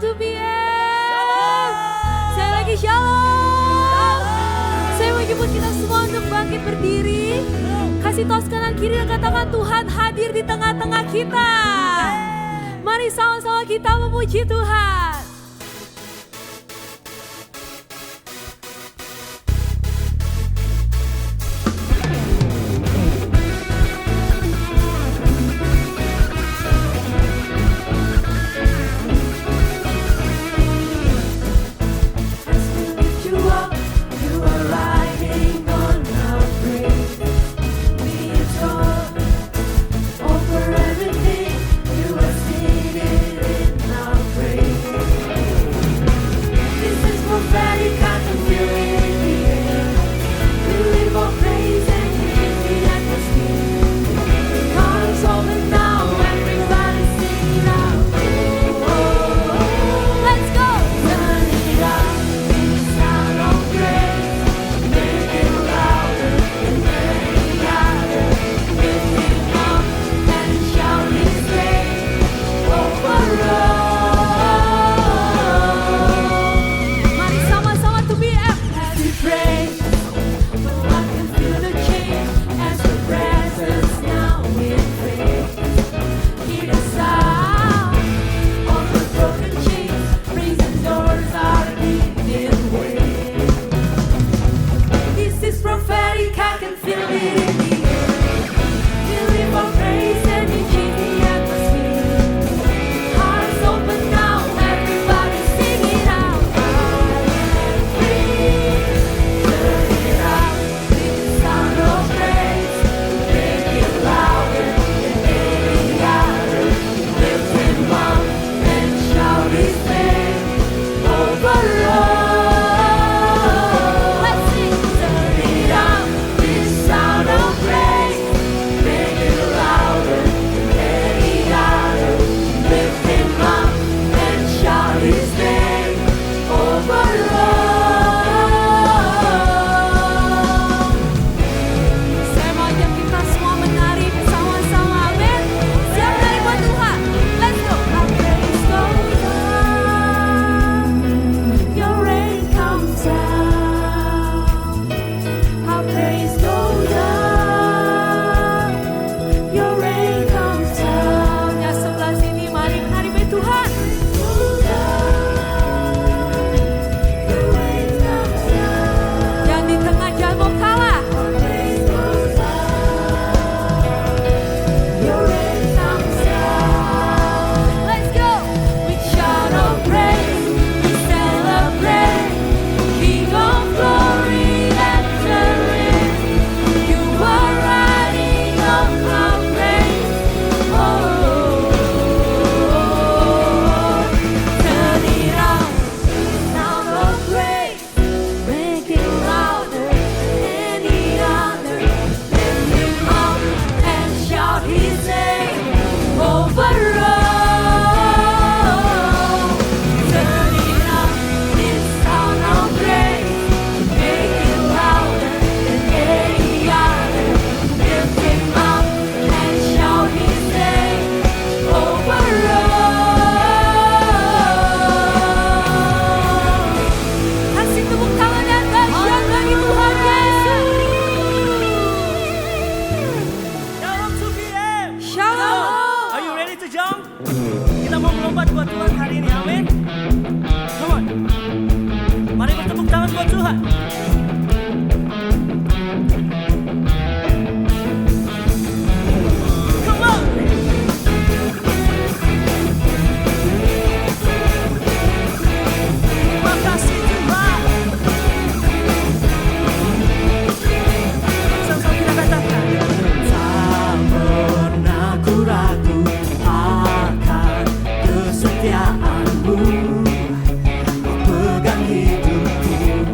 2PM. Saya lagi shalom. Saya mau jemput kita semua untuk bangkit berdiri. Kasih tos kanan kiri dan katakan Tuhan hadir di tengah-tengah kita. Mari sama-sama kita memuji Tuhan. Kita mau melompat buat Tuhan hari ini, amin. Come on. Mari bertepuk tangan buat Tuhan. Come on. Terima kasih Tuhan. Sama-sama kita katakan. Tak pernah ku ragu akan kesetiaanmu, kau pegang hidupku.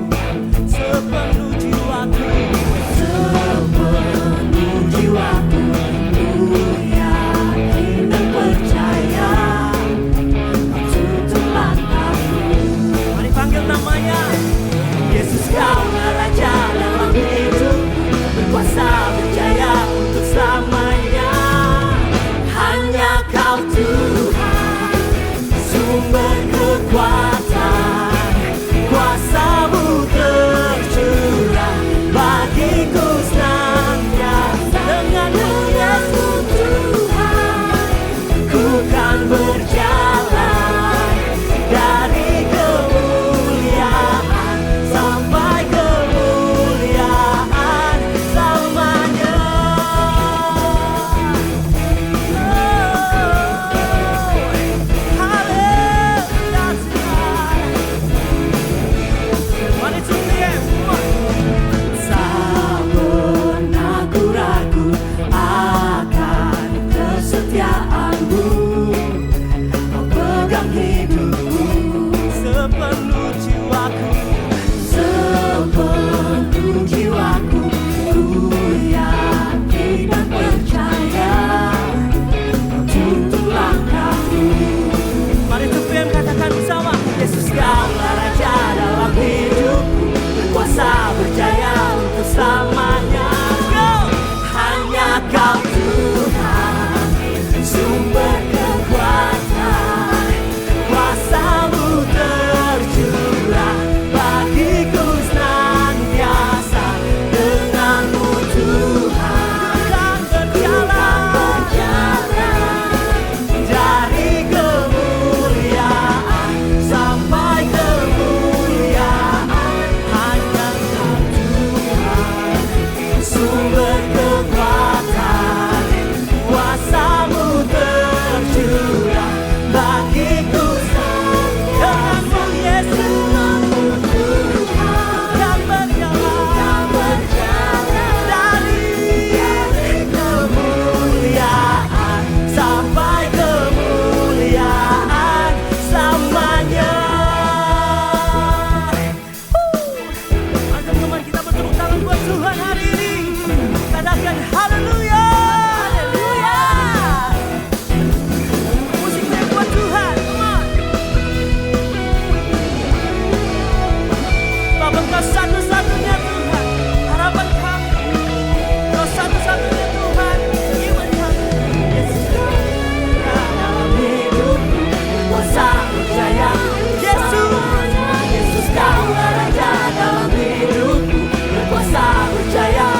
sorakan haleluya. Haleluya. Musiknya buat Tuhan, come on. Bapak Kau satu-satunya Tuhan, harapan kami. Kau satu-satunya Tuhan, iman kami. Yesus Kau dalam hidupku, berkuasa berjaya. Yesus Kau raja dalam hidupku, berkuasa berjaya.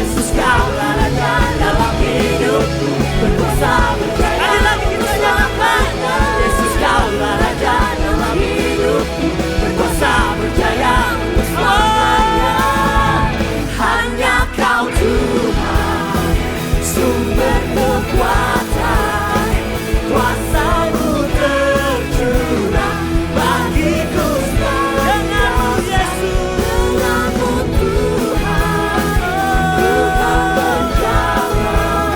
Yesus Kau raja dalam hidupku, berkuasa berjaya. Ada lagi kita nyanyikan. Yesus Kau raja dalam hidupku, berkuasa berjaya selamanya. Hanya Kau Tuhan, sumber kekuatan, kuasa-Mu tercurah bagiku sekarang. Denganmu Yesus, denganmu Tuhan, ku kan berjalan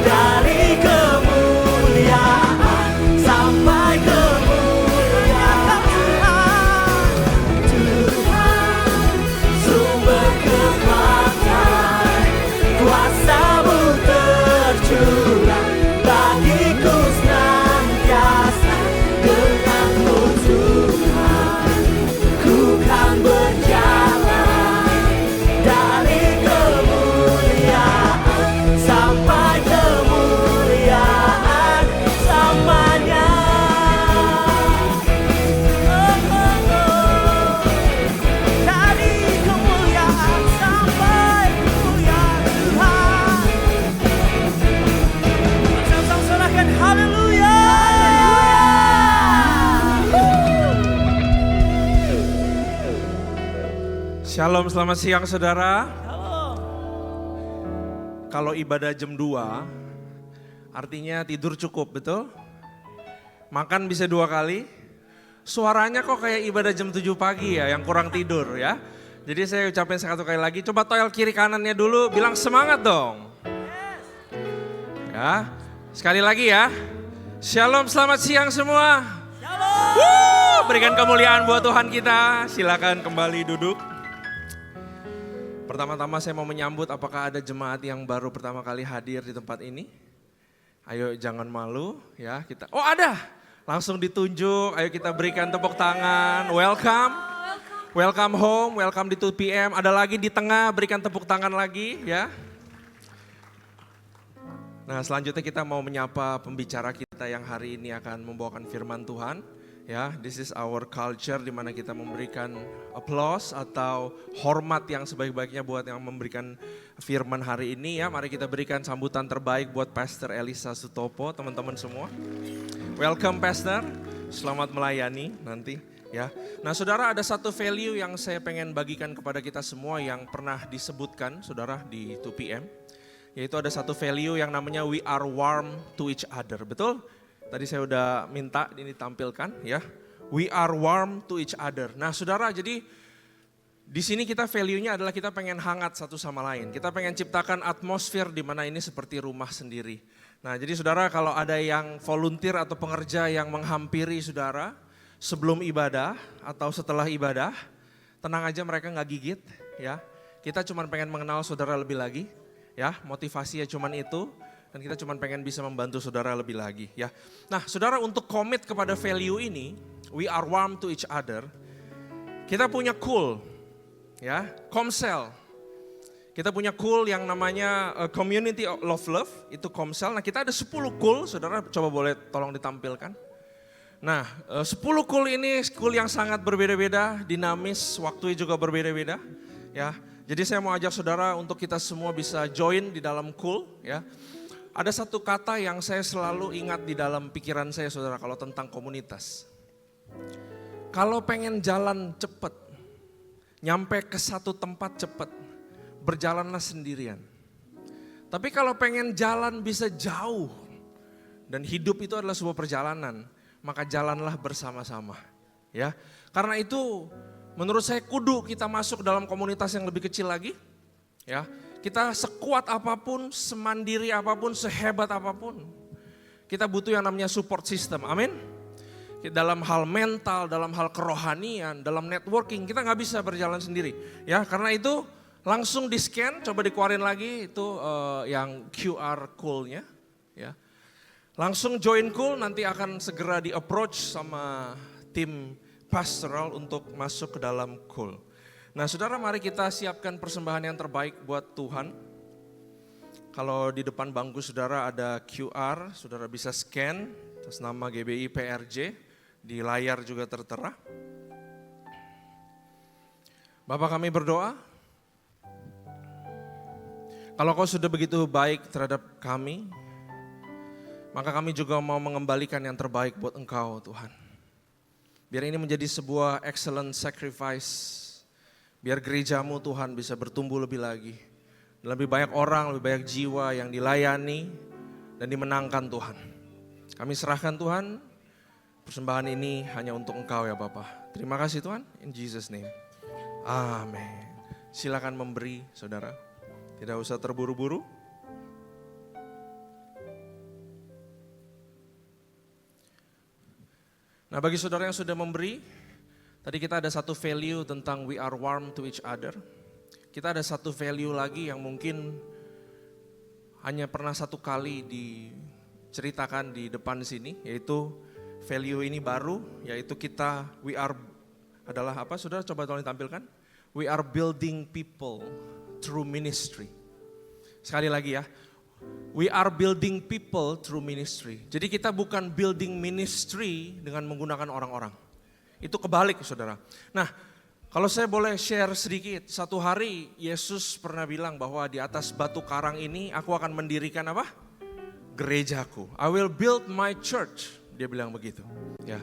dari kemuliaan sampai kemuliaan. Tuhan, sumber kekuatan, kuasa-Mu tercurah bagiku senantiasa. Denganmu Tuhan, ku kan berjalan dari kemuliaan sampai kemuliaan selamanya. Dari kemuliaan sampai kemuliaan Tuhan. Sama-sama sorakan haleluya. Shalom, selamat siang saudara. Halo. Kalau ibadah jam 2, artinya tidur cukup, betul? Makan bisa 2 kali. Suaranya kok kayak ibadah jam 7 pagi ya, yang kurang tidur ya. Jadi saya ucapin satu kali lagi, coba toel kiri kanannya dulu, bilang semangat dong. Ya, sekali lagi ya. Shalom, selamat siang semua. Shalom. Berikan kemuliaan buat Tuhan kita, silakan kembali duduk. Pertama-tama saya mau menyambut apakah ada jemaat yang baru pertama kali hadir di tempat ini. Ayo jangan malu ya kita. Oh ada, langsung ditunjuk, ayo kita berikan tepuk tangan. Welcome, welcome home, welcome di 2 PM. Ada lagi di tengah, berikan tepuk tangan lagi ya. Nah selanjutnya kita mau menyapa pembicara kita yang hari ini akan membawakan firman Tuhan. Ya, this is our culture di mana kita memberikan applause atau hormat yang sebaik-baiknya buat yang memberikan firman hari ini ya. Mari kita berikan sambutan terbaik buat Pastor Elisa Sutopo, teman-teman semua. Welcome Pastor, selamat melayani nanti ya. Nah saudara, ada satu value yang saya pengen bagikan kepada kita semua yang pernah disebutkan saudara di 2 PM. Yaitu ada satu value yang namanya we are warm to each other, betul? Tadi saya udah minta ini ditampilkan ya. We are warm to each other. Nah saudara, jadi di sini kita value-nya adalah kita pengen hangat satu sama lain. Kita pengen ciptakan atmosfer di mana ini seperti rumah sendiri. Nah jadi saudara, kalau ada yang volunteer atau pengerja yang menghampiri saudara sebelum ibadah atau setelah ibadah, tenang aja, mereka nggak gigit ya. Kita cuma pengen mengenal saudara lebih lagi ya. Motivasinya cuma itu. Dan kita cuma pengen bisa membantu saudara lebih lagi ya. Nah saudara, untuk komit kepada value ini, we are warm to each other. Kita punya cool ya, Komsel. Kita punya cool yang namanya Community of Love, itu Komsel. Nah kita ada 10 cool, saudara coba boleh tolong ditampilkan. Nah 10 cool ini cool yang sangat berbeda-beda, dinamis, waktunya juga berbeda-beda ya. Jadi saya mau ajak saudara untuk kita semua bisa join di dalam cool ya. Ada satu kata yang saya selalu ingat di dalam pikiran saya saudara kalau tentang komunitas. Kalau pengen jalan cepat, nyampe ke satu tempat cepat, berjalanlah sendirian. Tapi kalau pengen jalan bisa jauh, dan hidup itu adalah sebuah perjalanan, maka jalanlah bersama-sama. Ya, karena itu menurut saya kudu kita masuk dalam komunitas yang lebih kecil lagi. Ya, kita sekuat apapun, semandiri apapun, sehebat apapun, kita butuh yang namanya support system, amin. Dalam hal mental, dalam hal kerohanian, dalam networking, kita nggak bisa berjalan sendiri. Ya, karena itu Langsung di scan, coba dikeluarin lagi itu yang QR code-nya. Ya. Langsung join call, nanti akan segera di approach sama tim pastoral untuk masuk ke dalam call. Nah saudara, mari kita siapkan persembahan yang terbaik buat Tuhan. Kalau di depan bangku saudara ada QR, saudara bisa scan atas nama GBI PRJ, di layar juga tertera. Bapak kami berdoa, kalau kau sudah begitu baik terhadap kami, maka kami juga mau mengembalikan yang terbaik buat Engkau Tuhan. Biar ini menjadi sebuah excellent sacrifice. Biar gerejamu Tuhan bisa bertumbuh lebih lagi. Lebih banyak orang, lebih banyak jiwa yang dilayani dan dimenangkan Tuhan. Kami serahkan Tuhan, persembahan ini hanya untuk Engkau ya Bapak. Terima kasih Tuhan, in Jesus name. Amin. Silakan memberi saudara, tidak usah terburu-buru. Nah bagi saudara yang sudah memberi, tadi kita ada satu value tentang we are warm to each other. Kita ada satu value lagi yang mungkin hanya pernah satu kali diceritakan di depan sini, yaitu value ini baru, yaitu kita we are adalah apa? Saudara coba tolong ditampilkan. We are building people through ministry. Sekali lagi ya. We are building people through ministry. Jadi kita bukan building ministry dengan menggunakan orang-orang. Itu kebalik saudara. Nah kalau saya boleh share sedikit. Satu hari Yesus pernah bilang bahwa di atas batu karang ini aku akan mendirikan apa? Gerejaku. I will build my church. Dia bilang begitu. Ya.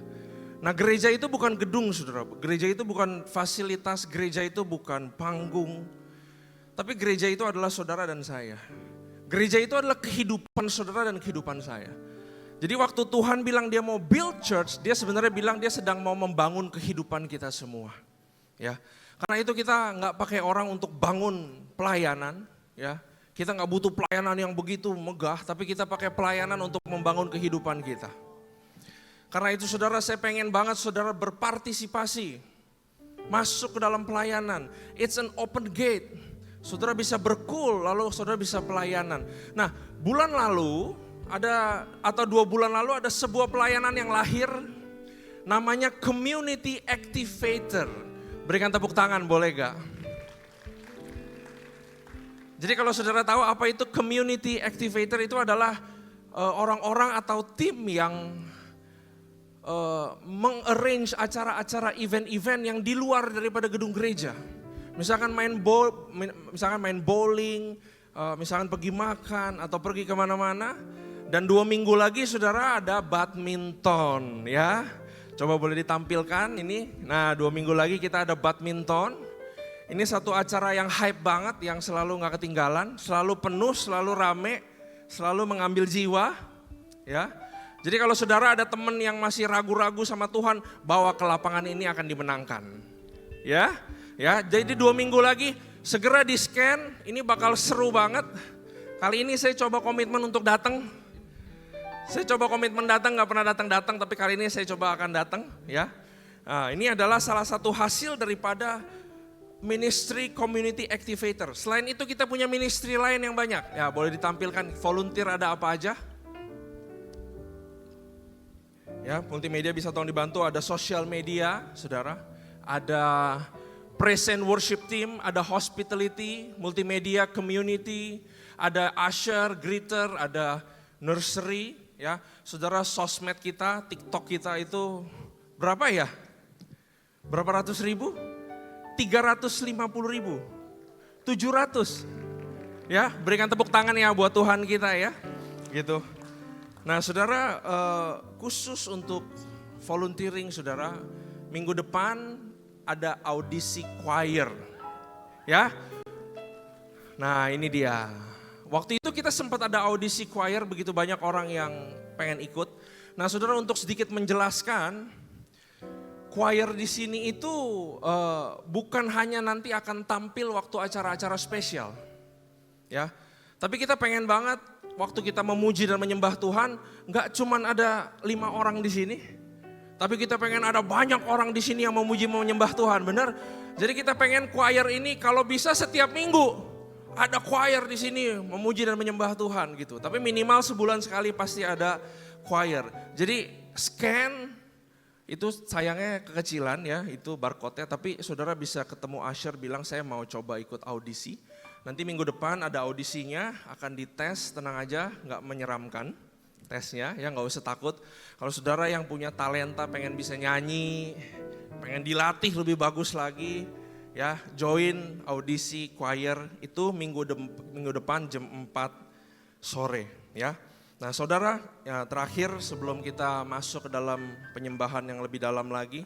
Nah gereja itu bukan gedung saudara. Gereja itu bukan fasilitas. Gereja itu bukan panggung. Tapi gereja itu adalah saudara dan saya. Gereja itu adalah kehidupan saudara dan kehidupan saya. Jadi waktu Tuhan bilang dia mau build church, dia sebenarnya bilang dia sedang mau membangun kehidupan kita semua. Ya, karena itu kita nggak pakai orang untuk bangun pelayanan. Ya, kita nggak butuh pelayanan yang begitu megah, tapi kita pakai pelayanan untuk membangun kehidupan kita. Karena itu saudara, saya pengen banget saudara berpartisipasi, masuk ke dalam pelayanan. It's an open gate. Saudara bisa berkul, lalu saudara bisa pelayanan. Nah, bulan lalu atau 2 bulan lalu ada sebuah pelayanan yang lahir, namanya Community Activator. Berikan tepuk tangan boleh gak? Jadi kalau saudara tahu apa itu Community Activator, itu adalah orang-orang atau tim yang mengarrange acara-acara event-event yang di luar daripada gedung gereja. Misalkan main bowling, misalkan pergi makan atau pergi kemana-mana. Dan 2 minggu lagi saudara ada badminton ya. Coba boleh ditampilkan ini. Nah 2 minggu lagi kita ada badminton. Ini satu acara yang hype banget, yang selalu gak ketinggalan. Selalu penuh, selalu rame, selalu mengambil jiwa. Ya. Jadi kalau saudara ada teman yang masih ragu-ragu sama Tuhan, bawa ke lapangan ini akan dimenangkan. Ya, jadi 2 minggu lagi segera di scan, ini bakal seru banget. Kali ini saya coba komitmen untuk datang. Saya coba komitmen datang, gak pernah datang, tapi kali ini saya coba akan datang. Ya, nah, ini adalah salah satu hasil daripada ministry Community Activator. Selain itu kita punya ministry lain yang banyak. Ya, boleh ditampilkan volunteer ada apa aja. Ya, multimedia bisa tolong dibantu, ada social media, saudara. Ada praise and worship team, ada hospitality, multimedia, community, ada usher, greeter, ada nursery. Ya, saudara, sosmed kita, TikTok kita itu berapa ya? Berapa ratus ribu? 350.000, 700. Ya, berikan tepuk tangan ya buat Tuhan kita ya, gitu. Nah, saudara, khusus untuk volunteering, saudara, minggu depan ada audisi choir, ya. Nah, ini dia. Waktu itu kita sempat ada audisi choir, begitu banyak orang yang pengen ikut. Nah, saudara, untuk sedikit menjelaskan, choir di sini itu bukan hanya nanti akan tampil waktu acara-acara spesial, ya. Tapi kita pengen banget waktu kita memuji dan menyembah Tuhan, nggak cuman ada 5 orang di sini, tapi kita pengen ada banyak orang di sini yang memuji menyembah Tuhan, benar? Jadi kita pengen choir ini kalau bisa setiap minggu ada choir di sini memuji dan menyembah Tuhan gitu. Tapi minimal sebulan sekali pasti ada choir. Jadi scan itu sayangnya kekecilan ya, itu barcode-nya. Tapi saudara bisa ketemu usher bilang saya mau coba ikut audisi. Nanti minggu depan ada audisinya, akan dites, tenang aja, nggak menyeramkan tesnya, ya nggak usah takut. Kalau saudara yang punya talenta pengen bisa nyanyi, pengen dilatih lebih bagus lagi, ya join audisi choir itu minggu depan jam 4 sore ya. Nah saudara, ya, terakhir sebelum kita masuk ke dalam penyembahan yang lebih dalam lagi,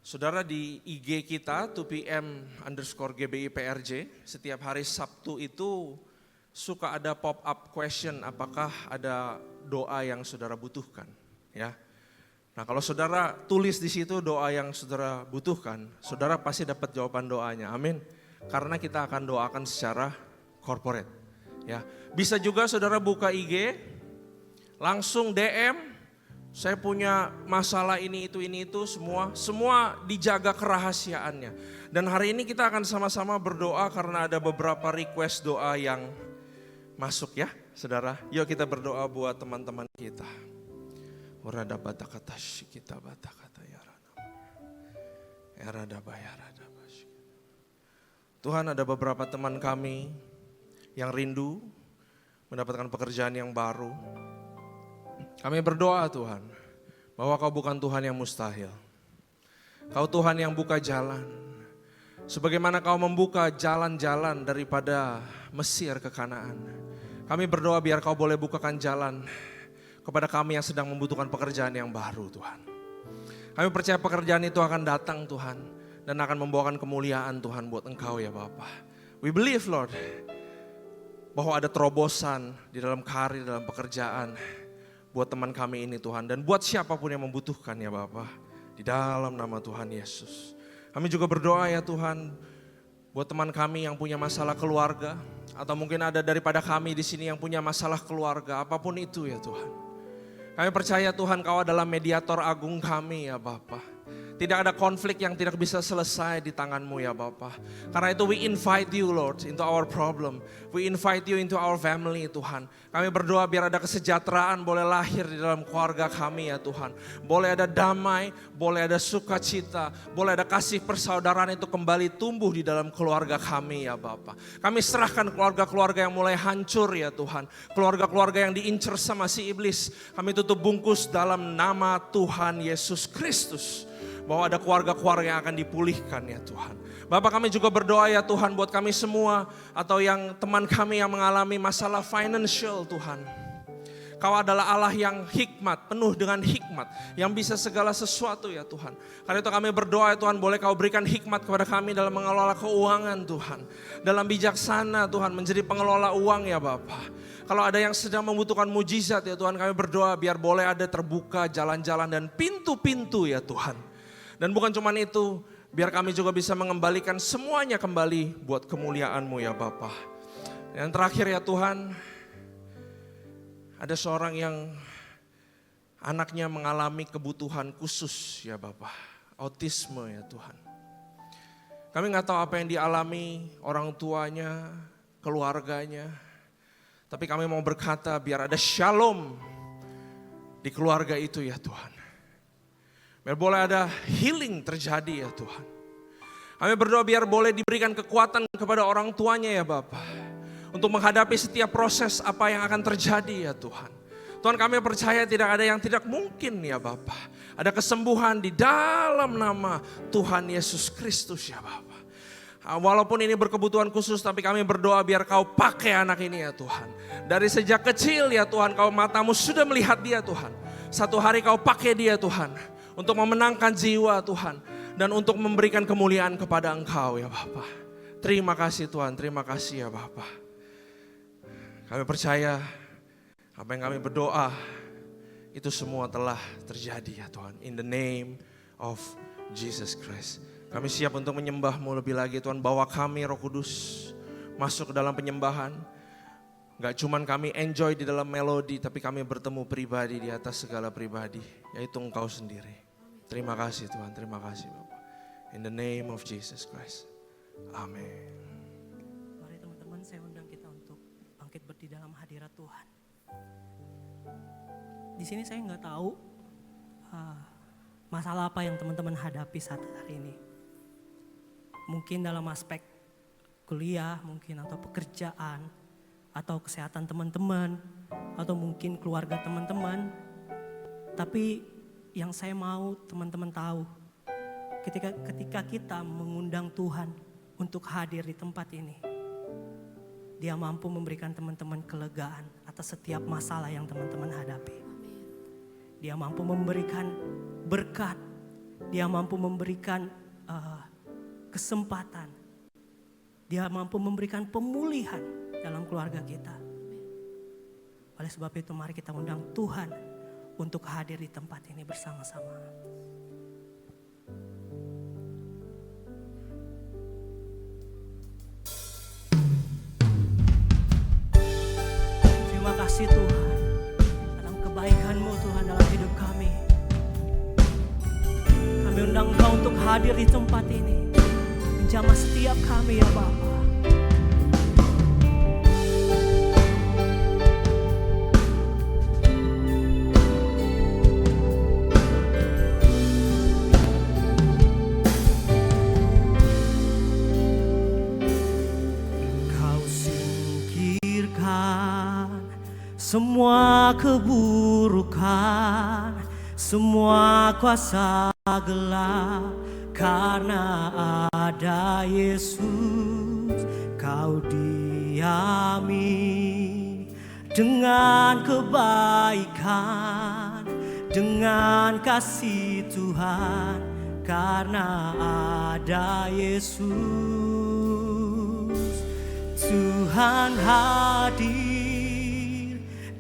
saudara di IG kita 2PM_GBI_PRJ setiap hari Sabtu itu suka ada pop up question, apakah ada doa yang saudara butuhkan ya. Nah kalau saudara tulis di situ doa yang saudara butuhkan, saudara pasti dapat jawaban doanya, amin. Karena kita akan doakan secara corporate ya. Bisa juga saudara buka IG, langsung DM, saya punya masalah ini itu semua dijaga kerahasiaannya. Dan hari ini kita akan sama-sama berdoa karena ada beberapa request doa yang masuk ya saudara. Yuk kita berdoa buat teman-teman kita. Orada batakata kita batakata yarana. Erada bayarada bashi. Tuhan, ada beberapa teman kami yang rindu mendapatkan pekerjaan yang baru. Kami berdoa Tuhan, bahwa Kau bukan Tuhan yang mustahil. Kau Tuhan yang buka jalan. Sebagaimana Kau membuka jalan-jalan daripada Mesir ke Kanaan. Kami berdoa biar Kau boleh bukakan jalan kepada kami yang sedang membutuhkan pekerjaan yang baru Tuhan. Kami percaya pekerjaan itu akan datang Tuhan. Dan akan membawakan kemuliaan Tuhan buat Engkau ya Bapa. We believe Lord, bahwa ada terobosan di dalam karir, dalam pekerjaan buat teman kami ini Tuhan. Dan buat siapapun yang membutuhkan ya Bapa. Di dalam nama Tuhan Yesus. Kami juga berdoa ya Tuhan, buat teman kami yang punya masalah keluarga. Atau mungkin ada daripada kami di sini yang punya masalah keluarga, apapun itu ya Tuhan. Kami percaya Tuhan Kau adalah mediator agung kami ya Bapa. Tidak ada konflik yang tidak bisa selesai di tangan-Mu ya Bapa. Karena itu we invite You Lord into our problem. We invite You into our family Tuhan. Kami berdoa biar ada kesejahteraan boleh lahir di dalam keluarga kami ya Tuhan. Boleh ada damai, boleh ada sukacita, boleh ada kasih persaudaraan itu kembali tumbuh di dalam keluarga kami ya Bapa. Kami serahkan keluarga-keluarga yang mulai hancur ya Tuhan. Keluarga-keluarga yang diincar sama si iblis. Kami tutup bungkus dalam nama Tuhan Yesus Kristus. Bahwa ada keluarga-keluarga yang akan dipulihkan ya Tuhan. Bapak kami juga berdoa ya Tuhan buat kami semua. Atau yang teman kami yang mengalami masalah financial Tuhan. Kau adalah Allah yang hikmat, penuh dengan hikmat. Yang bisa segala sesuatu ya Tuhan. Karena itu kami berdoa ya Tuhan, boleh Kau berikan hikmat kepada kami dalam mengelola keuangan Tuhan. Dalam bijaksana Tuhan menjadi pengelola uang ya Bapak. Kalau ada yang sedang membutuhkan mujizat ya Tuhan, kami berdoa biar boleh ada terbuka jalan-jalan dan pintu-pintu ya Tuhan. Dan bukan cuma itu, biar kami juga bisa mengembalikan semuanya kembali buat kemuliaan-Mu ya Bapa. Yang terakhir ya Tuhan, ada seorang yang anaknya mengalami kebutuhan khusus ya Bapa, autisme ya Tuhan. Kami gak tahu apa yang dialami orang tuanya, keluarganya. Tapi kami mau berkata biar ada shalom di keluarga itu ya Tuhan. Biar boleh ada healing terjadi ya Tuhan. Kami berdoa biar boleh diberikan kekuatan kepada orang tuanya ya Bapa. Untuk menghadapi setiap proses apa yang akan terjadi ya Tuhan. Tuhan kami percaya tidak ada yang tidak mungkin ya Bapa. Ada kesembuhan di dalam nama Tuhan Yesus Kristus ya Bapa. Walaupun ini berkebutuhan khusus tapi kami berdoa biar Kau pakai anak ini ya Tuhan. Dari sejak kecil ya Tuhan, Kau matamu sudah melihat dia Tuhan. Satu hari Kau pakai dia Tuhan. Untuk memenangkan jiwa Tuhan. Dan untuk memberikan kemuliaan kepada Engkau ya Bapa. Terima kasih Tuhan, terima kasih ya Bapa. Kami percaya apa yang kami berdoa itu semua telah terjadi ya Tuhan. In the name of Jesus Christ. Kami siap untuk menyembah-Mu lebih lagi Tuhan. Bawa kami Roh Kudus masuk ke dalam penyembahan. Gak cuman kami enjoy di dalam melodi, tapi kami bertemu pribadi di atas segala pribadi, yaitu Engkau sendiri. Terima kasih Tuhan, terima kasih Bapak. In the name of Jesus Christ. Amin. Mari teman-teman, saya undang kita untuk bangkit berdiri dalam hadirat Tuhan. Di sini saya nggak tahu masalah apa yang teman-teman hadapi saat hari ini. Mungkin dalam aspek kuliah, mungkin atau pekerjaan, atau kesehatan teman-teman, atau mungkin keluarga teman-teman. Tapi yang saya mau teman-teman tahu, ketika kita mengundang Tuhan untuk hadir di tempat ini, Dia mampu memberikan teman-teman kelegaan atas setiap masalah yang teman-teman hadapi. Dia mampu memberikan berkat, Dia mampu memberikan kesempatan, Dia mampu memberikan pemulihan dalam keluarga kita. Oleh sebab itu mari kita undang Tuhan untuk hadir di tempat ini bersama-sama. Terima kasih Tuhan dalam kebaikan-Mu Tuhan dalam hidup kami. Kami undang Engkau untuk hadir di tempat ini, menjamah setiap kami ya Bapa. Semua keburukan, semua kuasa gelap, karena ada Yesus Kau diami dengan kebaikan, dengan kasih Tuhan, karena ada Yesus. Tuhan hadir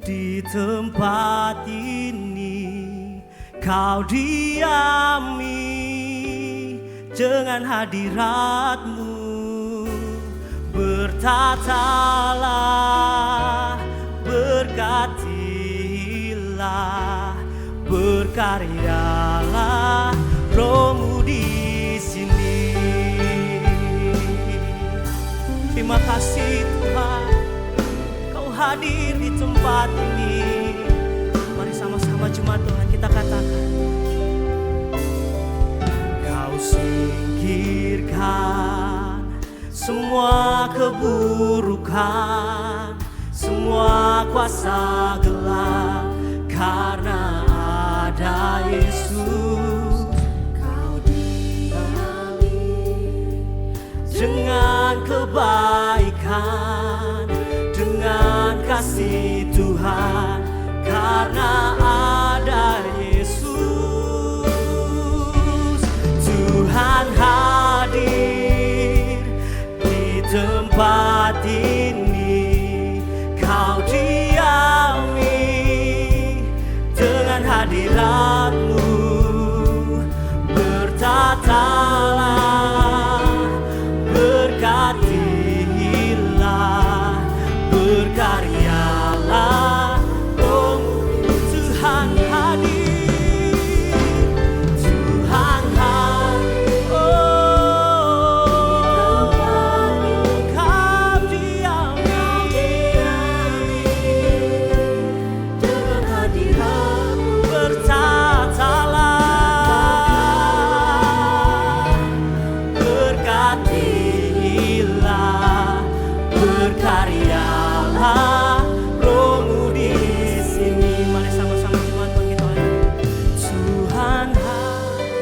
di tempat ini, Kau diami dengan hadirat-Mu. Bertatalah, berkatilah, berkaryalah Roh-Mu di sini. Terima kasih Tuhan, Kau hadir di tempat ini. Mari sama-sama jemaat Tuhan kita katakan, Kau singkirkan semua keburukan, semua kuasa gelap, karena ada Yesus Kau diami dengan kebaikan, dengan kasih Tuhan, karena ada Yesus. Tuhan hadir di tempat ini, Kau diami dengan hadirat-Mu. Bertatalah, berkatilah, berkaryalah Roh-Mu. Tuhan hadir, Tuhan hadir, oh, Kau diami dengan hadirat-Mu. Bertatalah, berkatilah, berkaryalah Roh-Mu di sini. Mari sama-sama jemaat Tuhan kita lihat. Tuhan hadir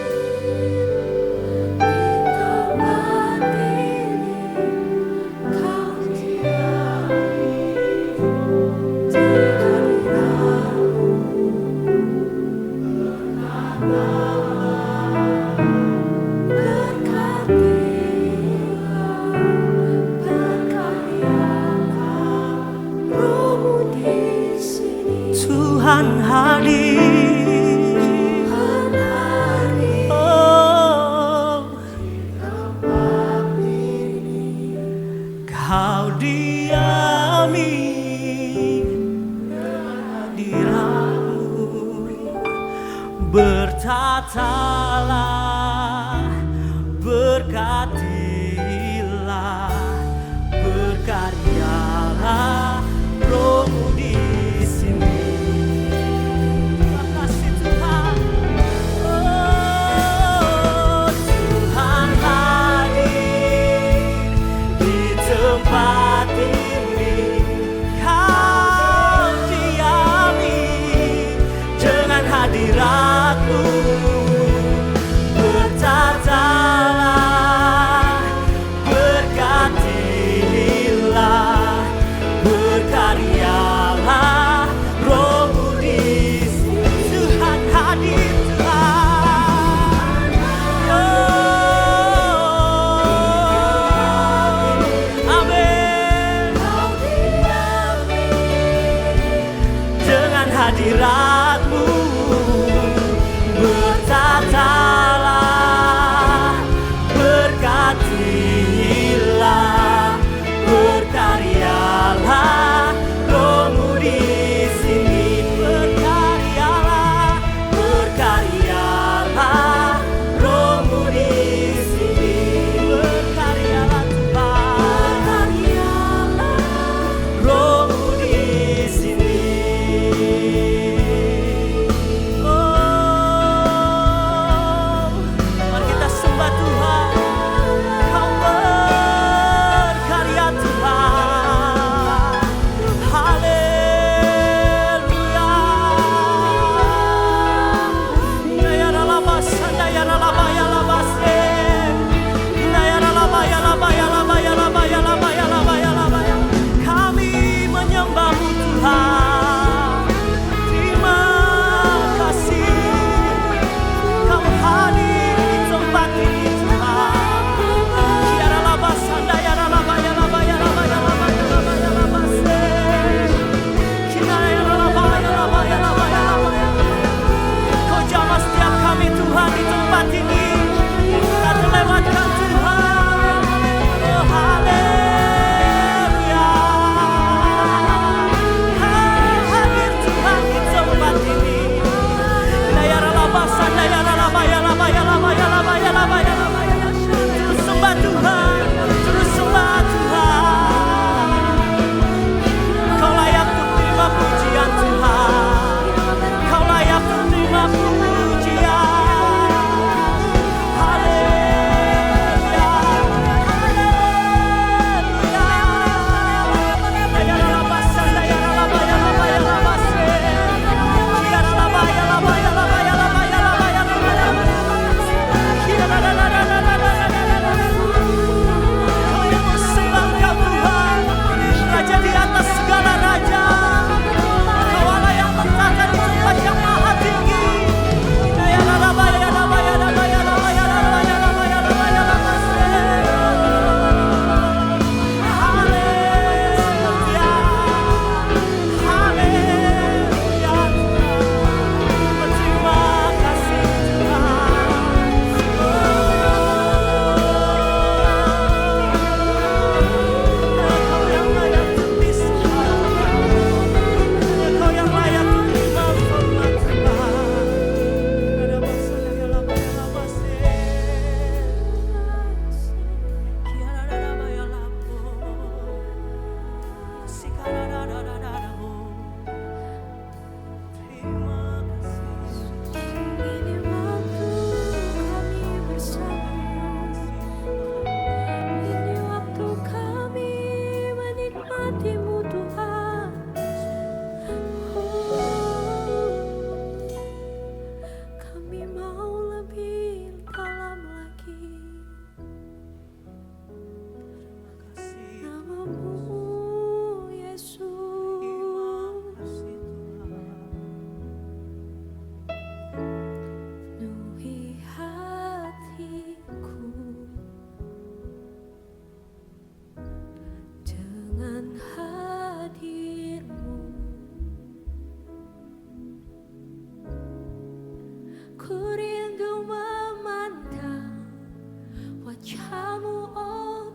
di tempat ini, Kau diami dengan hadirat-Mu. Tuhan hadir, oh, Kau diami hadirat-Mu. Bertatalah,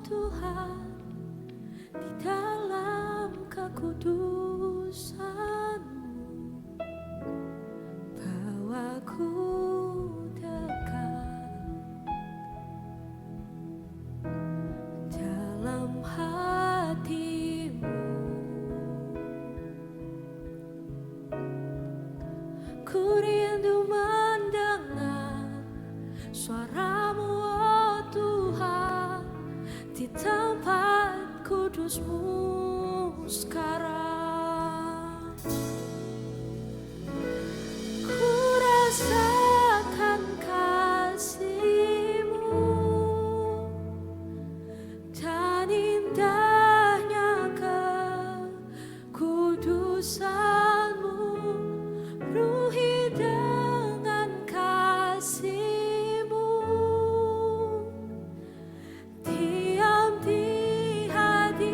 Tuhan, di dalam kekudusan-Mu, bawaku dekat dalam hati-Mu. Ku rindu mendengar suara-Mu, oh Tuhan, di tempat kudus-Mu sekarang. Ku rasakan kasih-Mu dan indahnya kekudusan-Mu, penuhi dengan kasih-Mu, diam di hadirat-Mu.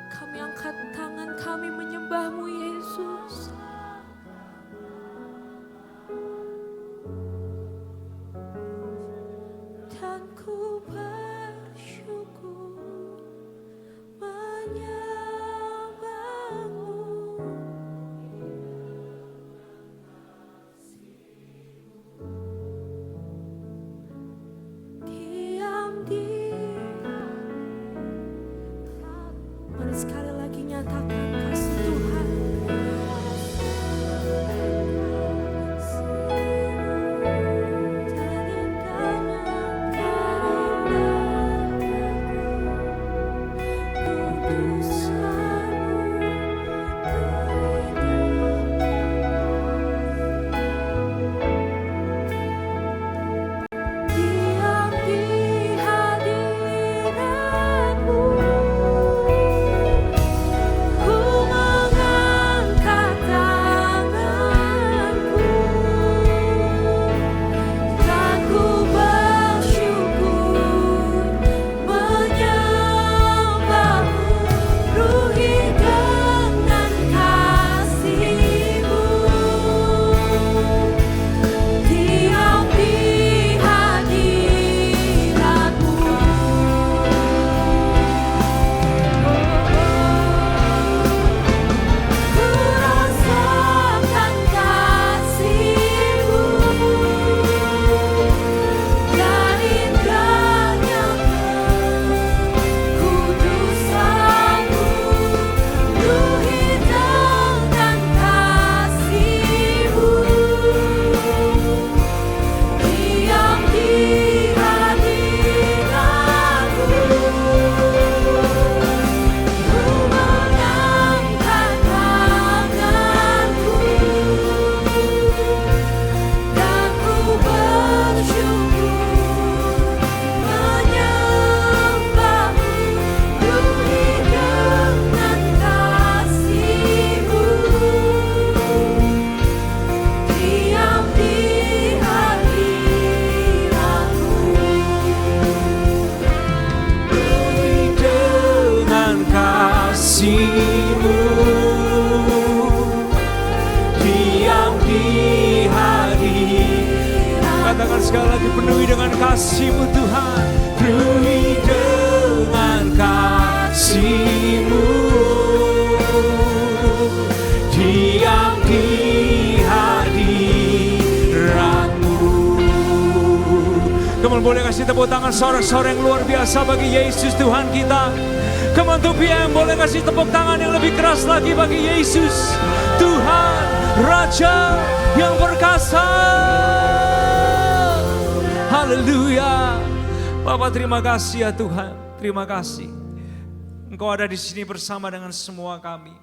Kami angkat tangan kami menyembah-Mu Yesus. Dan ku bersyukur menyembah-Mu. Diam di. Mari sekali lagi nyatakan kasih Tuhan. Diam di hadirat-Mu. Ku mengangkat tanganku dan ku bersyukur menyembah-Mu. Ruhi dengan kasih-Mu. Diam di hadirat-Mu. Ku rasakan kasih-Mu dan indahnya kekudusan-Mu. Ruhi dengan kasih-Mu. Diam di hadirat-Mu. Ku mengangkat tanganku dan ku bersyukur menyembah-Mu. Ruhi dengan kasih-Mu. Diam di hadirat-Mu. Dengan kasih-Mu, diam di hadirat. Katakan sekali lagi, penuhi dengan kasih-Mu Tuhan. Penuhi dengan kasih-Mu, diam di hadirat-Mu. Come on, boleh kasih tepuk tangan sorak-sorak yang luar biasa bagi Yesus Tuhan kita. Come on, 2PM, boleh kasih tepuk tangan yang lebih keras lagi bagi Yesus Tuhan Raja yang perkasa. Haleluya. Bapak, terima kasih ya Tuhan. Terima kasih. Engkau ada di sini bersama dengan semua kami.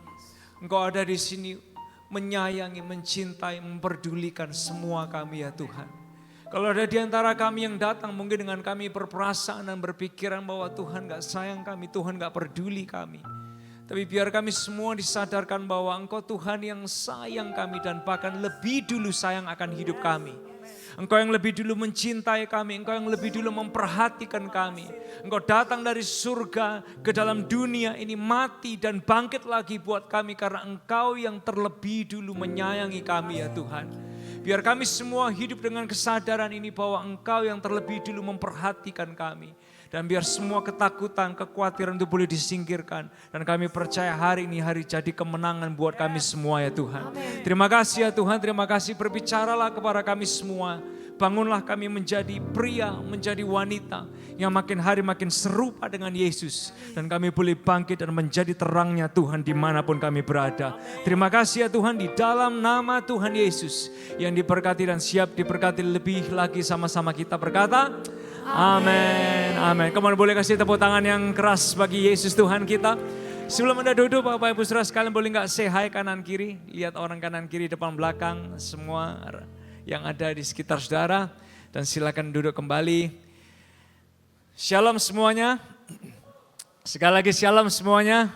Engkau ada di sini menyayangi, mencintai, memperdulikan semua kami ya Tuhan. Kalau ada di antara kami yang datang mungkin dengan kami berperasaan dan berpikiran bahwa Tuhan gak sayang kami, Tuhan gak peduli kami. Tapi biar kami semua disadarkan bahwa Engkau Tuhan yang sayang kami dan bahkan lebih dulu sayang akan hidup kami. Engkau yang lebih dulu mencintai kami, Engkau yang lebih dulu memperhatikan kami. Engkau datang dari surga ke dalam dunia ini, mati dan bangkit lagi buat kami karena Engkau yang terlebih dulu menyayangi kami ya Tuhan. Biar kami semua hidup dengan kesadaran ini bahwa Engkau yang terlebih dulu memperhatikan kami. Dan biar semua ketakutan, kekhawatiran itu boleh disingkirkan. Dan kami percaya hari ini hari jadi kemenangan buat kami semua ya Tuhan. Terima kasih ya Tuhan, terima kasih, berbicaralah kepada kami semua. Bangunlah kami menjadi pria, menjadi wanita yang makin hari makin serupa dengan Yesus. Dan kami boleh bangkit dan menjadi terangnya Tuhan dimanapun kami berada. Terima kasih ya Tuhan, di dalam nama Tuhan Yesus yang diberkati dan siap diberkati lebih lagi sama-sama kita berkata, amin, amin. Kemana boleh kasih tepuk tangan yang keras bagi Yesus Tuhan kita. Sebelum Anda duduk, Bapak Ibu Saudara sekalian, boleh gak say hi kanan kiri, lihat orang kanan kiri, depan belakang, semua yang ada di sekitar saudara, dan silakan duduk kembali. Shalom semuanya. Sekali lagi shalom semuanya.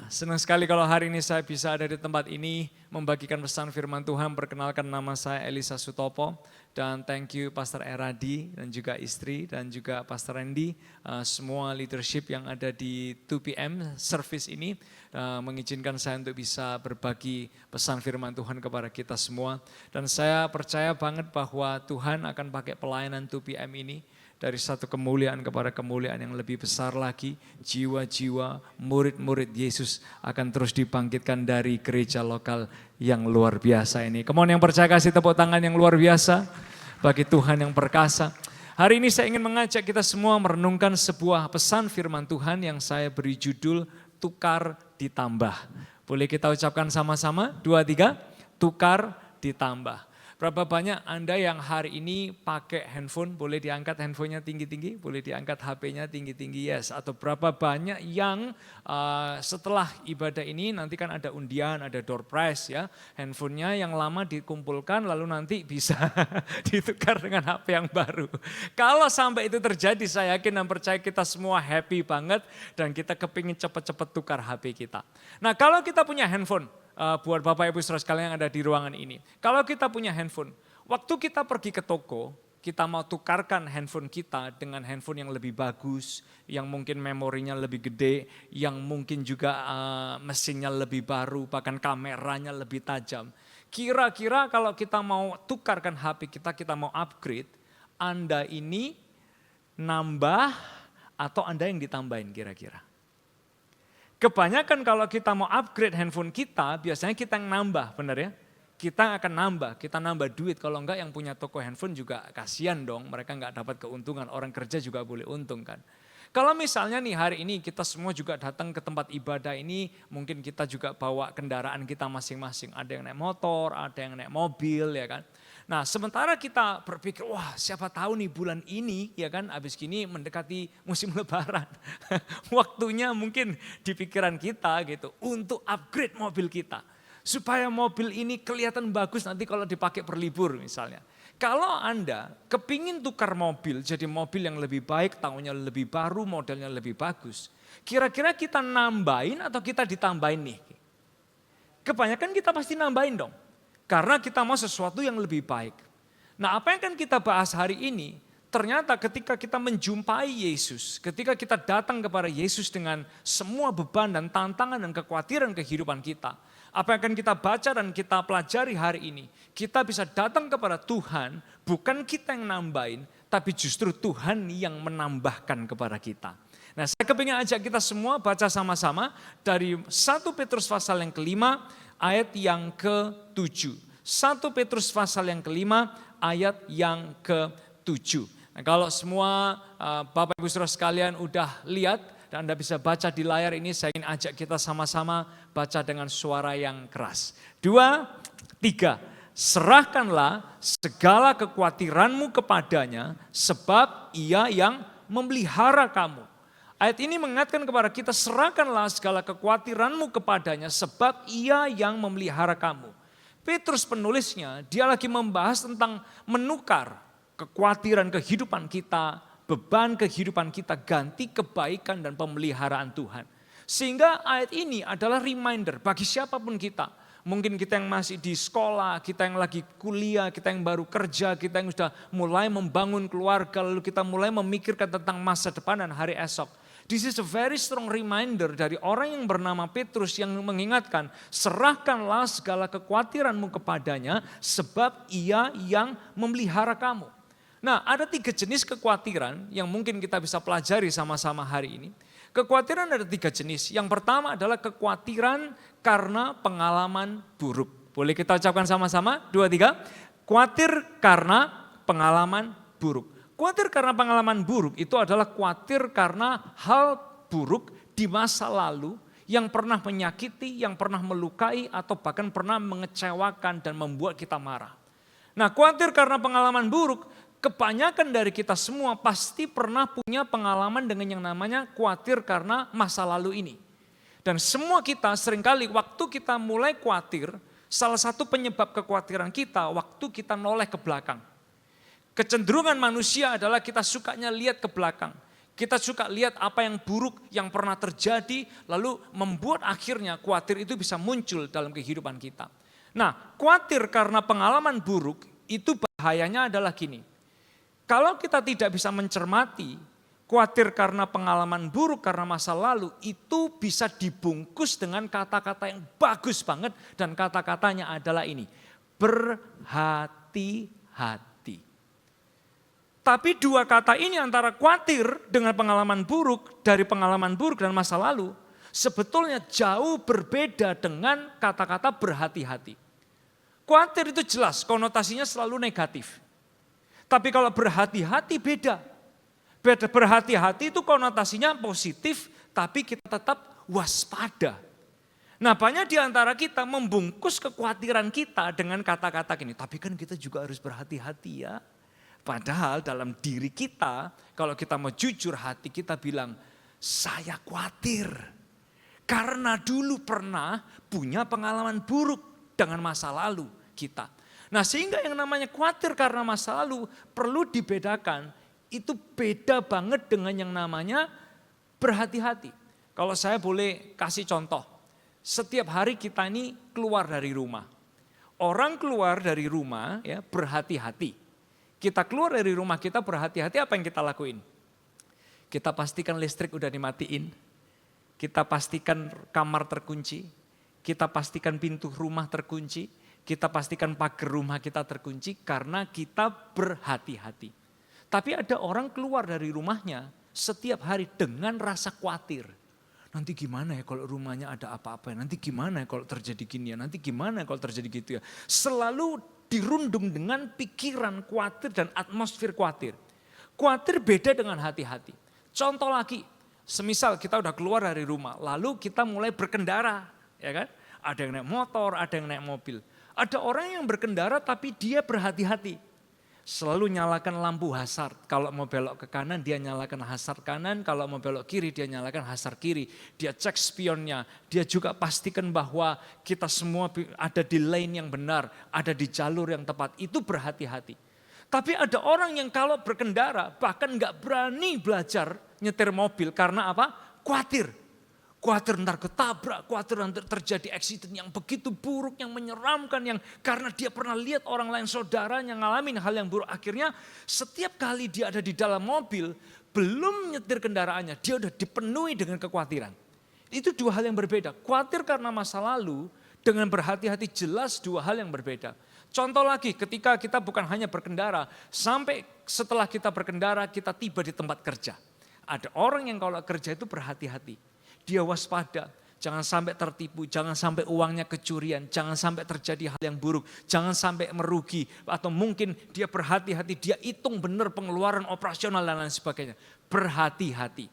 Senang sekali kalau hari ini saya bisa ada di tempat ini membagikan pesan firman Tuhan. Perkenalkan, nama saya Elisa Sutopo, dan thank you Pastor Eradi dan juga istri dan juga Pastor Randy, semua leadership yang ada di 2PM service ini mengizinkan saya untuk bisa berbagi pesan firman Tuhan kepada kita semua. Dan saya percaya banget bahwa Tuhan akan pakai pelayanan 2PM ini dari satu kemuliaan kepada kemuliaan yang lebih besar lagi. Jiwa-jiwa murid-murid Yesus akan terus dibangkitkan dari gereja lokal yang luar biasa ini. Come on, yang percaya kasih tepuk tangan yang luar biasa bagi Tuhan yang perkasa. Hari ini saya ingin mengajak kita semua merenungkan sebuah pesan firman Tuhan yang saya beri judul tukar ditambah. Boleh kita ucapkan sama-sama? 2, 3, tukar ditambah. Berapa banyak Anda yang hari ini pakai handphone, boleh diangkat handphonenya tinggi-tinggi, boleh diangkat HP-nya tinggi-tinggi, yes. Atau berapa banyak yang setelah ibadah ini nanti kan ada undian, ada door prize ya. Handphonenya yang lama dikumpulkan lalu nanti bisa ditukar dengan HP yang baru. Kalau sampai itu terjadi, saya yakin dan percaya kita semua happy banget dan kita kepingin cepat-cepat tukar HP kita. Nah, kalau kita punya handphone, buat Bapak Ibu Saudara sekalian yang ada di ruangan ini. Kalau kita punya handphone, waktu kita pergi ke toko, kita mau tukarkan handphone kita dengan handphone yang lebih bagus, yang mungkin memorinya lebih gede, yang mungkin juga mesinnya lebih baru, bahkan kameranya lebih tajam. Kira-kira kalau kita mau tukarkan HP kita, kita mau upgrade, Anda ini nambah atau Anda yang ditambahin kira-kira? Kebanyakan kalau kita mau upgrade handphone kita, biasanya kita yang nambah, benar ya? Kita akan nambah, kita nambah duit. Kalau enggak yang punya toko handphone juga kasihan dong, mereka enggak dapat keuntungan, orang kerja juga boleh untung kan. Kalau misalnya nih hari ini kita semua juga datang ke tempat ibadah ini, mungkin kita juga bawa kendaraan kita masing-masing. Ada yang naik motor, ada yang naik mobil ya kan. Nah, sementara kita berpikir, wah siapa tahu nih bulan ini ya kan, habis gini mendekati musim lebaran. Waktunya mungkin di pikiran kita gitu untuk upgrade mobil kita. Supaya mobil ini kelihatan bagus nanti kalau dipakai berlibur misalnya. Kalau Anda kepingin tukar mobil jadi mobil yang lebih baik, tahunnya lebih baru, modelnya lebih bagus. Kira-kira kita nambahin atau kita ditambahin nih? Kebanyakan kita pasti nambahin dong. Karena kita mau sesuatu yang lebih baik. Nah, apa yang akan kita bahas hari ini, ternyata ketika kita menjumpai Yesus, ketika kita datang kepada Yesus dengan semua beban dan tantangan dan kekhawatiran kehidupan kita, apa yang akan kita baca dan kita pelajari hari ini, kita bisa datang kepada Tuhan, bukan kita yang nambahin, tapi justru Tuhan yang menambahkan kepada kita. Nah, saya kepingin ajak kita semua baca sama-sama dari 1 Petrus pasal yang kelima, ayat yang ke-7. 1 Petrus pasal yang kelima, ayat yang ke-7. Nah, kalau semua Bapak Ibu Saudara sekalian udah lihat dan Anda bisa baca di layar ini, saya ingin ajak kita sama-sama baca dengan suara yang keras. 2, 3. Serahkanlah segala kekhawatiranmu kepadanya, sebab Ia yang memelihara kamu. Ayat ini mengingatkan kepada kita, serahkanlah segala kekhawatiranmu kepadanya sebab Ia yang memelihara kamu. Petrus penulisnya, dia lagi membahas tentang menukar kekhawatiran kehidupan kita, beban kehidupan kita, ganti kebaikan dan pemeliharaan Tuhan. Sehingga ayat ini adalah reminder bagi siapapun kita. Mungkin kita yang masih di sekolah, kita yang lagi kuliah, kita yang baru kerja, kita yang sudah mulai membangun keluarga, lalu kita mulai memikirkan tentang masa depan dan hari esok. This is a very strong reminder dari orang yang bernama Petrus yang mengingatkan, serahkanlah segala kekhawatiranmu kepadanya sebab Ia yang memelihara kamu. Nah, ada 3 jenis kekhawatiran yang mungkin kita bisa pelajari sama-sama hari ini. Kekhawatiran ada 3 jenis. Yang pertama adalah kekhawatiran karena pengalaman buruk. Boleh kita ucapkan sama-sama? 2, 3. Khawatir karena pengalaman buruk. Khawatir karena pengalaman buruk itu adalah khawatir karena hal buruk di masa lalu yang pernah menyakiti, yang pernah melukai atau bahkan pernah mengecewakan dan membuat kita marah. Nah, khawatir karena pengalaman buruk, kebanyakan dari kita semua pasti pernah punya pengalaman dengan yang namanya khawatir karena masa lalu ini. Dan semua kita seringkali waktu kita mulai khawatir, salah satu penyebab kekhawatiran kita waktu kita noleh ke belakang. Kecenderungan manusia adalah kita sukanya lihat ke belakang. Kita suka lihat apa yang buruk yang pernah terjadi, lalu membuat akhirnya khawatir itu bisa muncul dalam kehidupan kita. Nah, khawatir karena pengalaman buruk itu bahayanya adalah gini. Kalau kita tidak bisa mencermati, khawatir karena pengalaman buruk, karena masa lalu, itu bisa dibungkus dengan kata-kata yang bagus banget dan kata-katanya adalah ini. Berhati-hati. Tapi dua kata ini antara khawatir dengan pengalaman buruk, dari pengalaman buruk dan masa lalu, sebetulnya jauh berbeda dengan kata-kata berhati-hati. Khawatir itu jelas, konotasinya selalu negatif. Tapi kalau berhati-hati beda. Berhati-hati itu konotasinya positif, tapi kita tetap waspada. Nah, banyak di antara kita membungkus kekhawatiran kita dengan kata-kata gini, tapi kan kita juga harus berhati-hati ya. Padahal dalam diri kita, kalau kita mau jujur hati kita bilang, saya khawatir. Karena dulu pernah punya pengalaman buruk dengan masa lalu kita. Nah, sehingga yang namanya khawatir karena masa lalu perlu dibedakan. Itu beda banget dengan yang namanya berhati-hati. Kalau saya boleh kasih contoh. Setiap hari kita ini keluar dari rumah. Orang keluar dari rumah ya berhati-hati. Kita keluar dari rumah kita berhati-hati, apa yang kita lakuin? Kita pastikan listrik udah dimatiin. Kita pastikan kamar terkunci. Kita pastikan pintu rumah terkunci. Kita pastikan pagar rumah kita terkunci karena kita berhati-hati. Tapi ada orang keluar dari rumahnya setiap hari dengan rasa khawatir. Nanti gimana ya kalau rumahnya ada apa-apa, nanti gimana ya kalau terjadi gini ya, nanti gimana ya kalau terjadi gitu ya. Selalu dirundung dengan pikiran khawatir dan atmosfer khawatir. Khawatir beda dengan hati-hati. Contoh lagi, semisal kita udah keluar dari rumah, lalu kita mulai berkendara, ya kan? Ada yang naik motor, ada yang naik mobil. Ada orang yang berkendara tapi dia berhati-hati. Selalu nyalakan lampu hazard. Kalau mau belok ke kanan dia nyalakan hazard kanan. Kalau mau belok kiri dia nyalakan hazard kiri. Dia cek spionnya. Dia juga pastikan bahwa kita semua ada di lane yang benar. Ada di jalur yang tepat. Itu berhati-hati. Tapi ada orang yang kalau berkendara bahkan gak berani belajar nyetir mobil. Karena apa? Khawatir. Khawatir ntar ketabrak, khawatir nanti terjadi accident yang begitu buruk, yang menyeramkan, yang karena dia pernah lihat orang lain saudaranya ngalamin hal yang buruk. Akhirnya setiap kali dia ada di dalam mobil, belum nyetir kendaraannya, dia udah dipenuhi dengan kekhawatiran. Itu dua hal yang berbeda. Khawatir karena masa lalu dengan berhati-hati jelas dua hal yang berbeda. Contoh lagi ketika kita bukan hanya berkendara, sampai setelah kita berkendara kita tiba di tempat kerja. Ada orang yang kalau kerja itu berhati-hati. Dia waspada, jangan sampai tertipu, jangan sampai uangnya kecurian, jangan sampai terjadi hal yang buruk, jangan sampai merugi. Atau mungkin dia berhati-hati, dia hitung benar pengeluaran operasional dan lain sebagainya. Berhati-hati.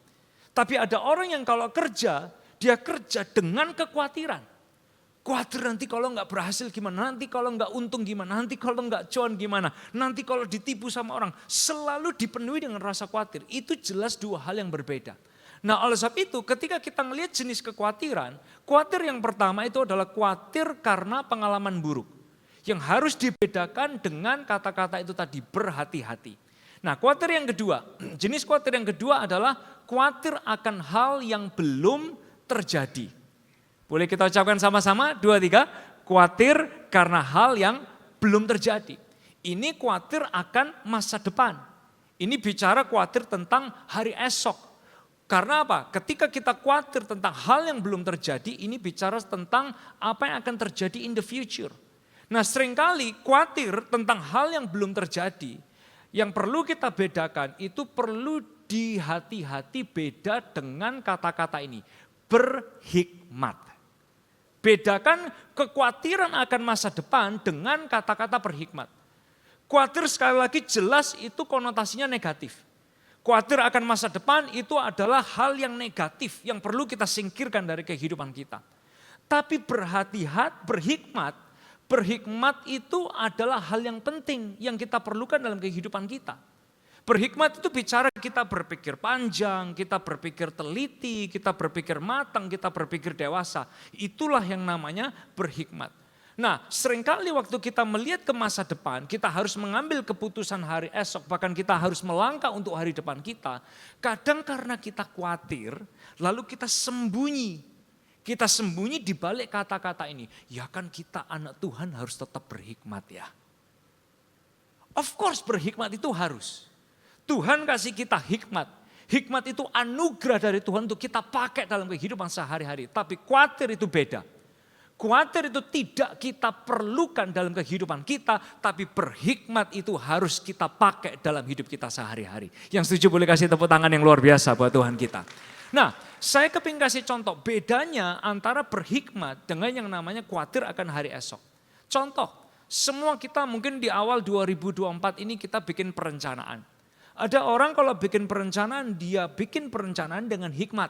Tapi ada orang yang kalau kerja, dia kerja dengan kekhawatiran. Khawatir nanti kalau nggak berhasil gimana, nanti kalau nggak untung gimana, nanti kalau nggak cuan gimana, nanti kalau ditipu sama orang. Selalu dipenuhi dengan rasa khawatir. Itu jelas dua hal yang berbeda. Nah oleh sebab itu ketika kita melihat jenis kekhawatiran, khawatir yang pertama itu adalah khawatir karena pengalaman buruk. Yang harus dibedakan dengan kata-kata itu tadi, berhati-hati. Nah khawatir yang kedua, jenis khawatir yang kedua adalah khawatir akan hal yang belum terjadi. Boleh kita ucapkan sama-sama, 2, 3, khawatir karena hal yang belum terjadi. Ini khawatir akan masa depan. Ini bicara khawatir tentang hari esok. Karena apa? Ketika kita khawatir tentang hal yang belum terjadi, ini bicara tentang apa yang akan terjadi in the future. Nah seringkali khawatir tentang hal yang belum terjadi, yang perlu kita bedakan itu perlu dihati-hati beda dengan kata-kata ini, berhikmat. Bedakan kekhawatiran akan masa depan dengan kata-kata berhikmat. Khawatir sekali lagi jelas itu konotasinya negatif. Khawatir akan masa depan itu adalah hal yang negatif yang perlu kita singkirkan dari kehidupan kita. Tapi berhati-hati, berhikmat itu adalah hal yang penting yang kita perlukan dalam kehidupan kita. Berhikmat itu bicara kita berpikir panjang, kita berpikir teliti, kita berpikir matang, kita berpikir dewasa. Itulah yang namanya berhikmat. Nah, seringkali waktu kita melihat ke masa depan, kita harus mengambil keputusan hari esok, bahkan kita harus melangkah untuk hari depan kita. Kadang karena kita khawatir, lalu kita sembunyi. Kita sembunyi di balik kata-kata ini. Ya kan kita anak Tuhan harus tetap berhikmat ya. Of course berhikmat itu harus. Tuhan kasih kita hikmat. Hikmat itu anugerah dari Tuhan untuk kita pakai dalam kehidupan sehari-hari. Tapi khawatir itu beda. Khawatir itu tidak kita perlukan dalam kehidupan kita, tapi berhikmat itu harus kita pakai dalam hidup kita sehari-hari. Yang setuju boleh kasih tepuk tangan yang luar biasa buat Tuhan kita. Nah, saya kepingin kasih contoh bedanya antara berhikmat dengan yang namanya khawatir akan hari esok. Contoh, semua kita mungkin di awal 2024 ini kita bikin perencanaan. Ada orang kalau bikin perencanaan, dia bikin perencanaan dengan hikmat.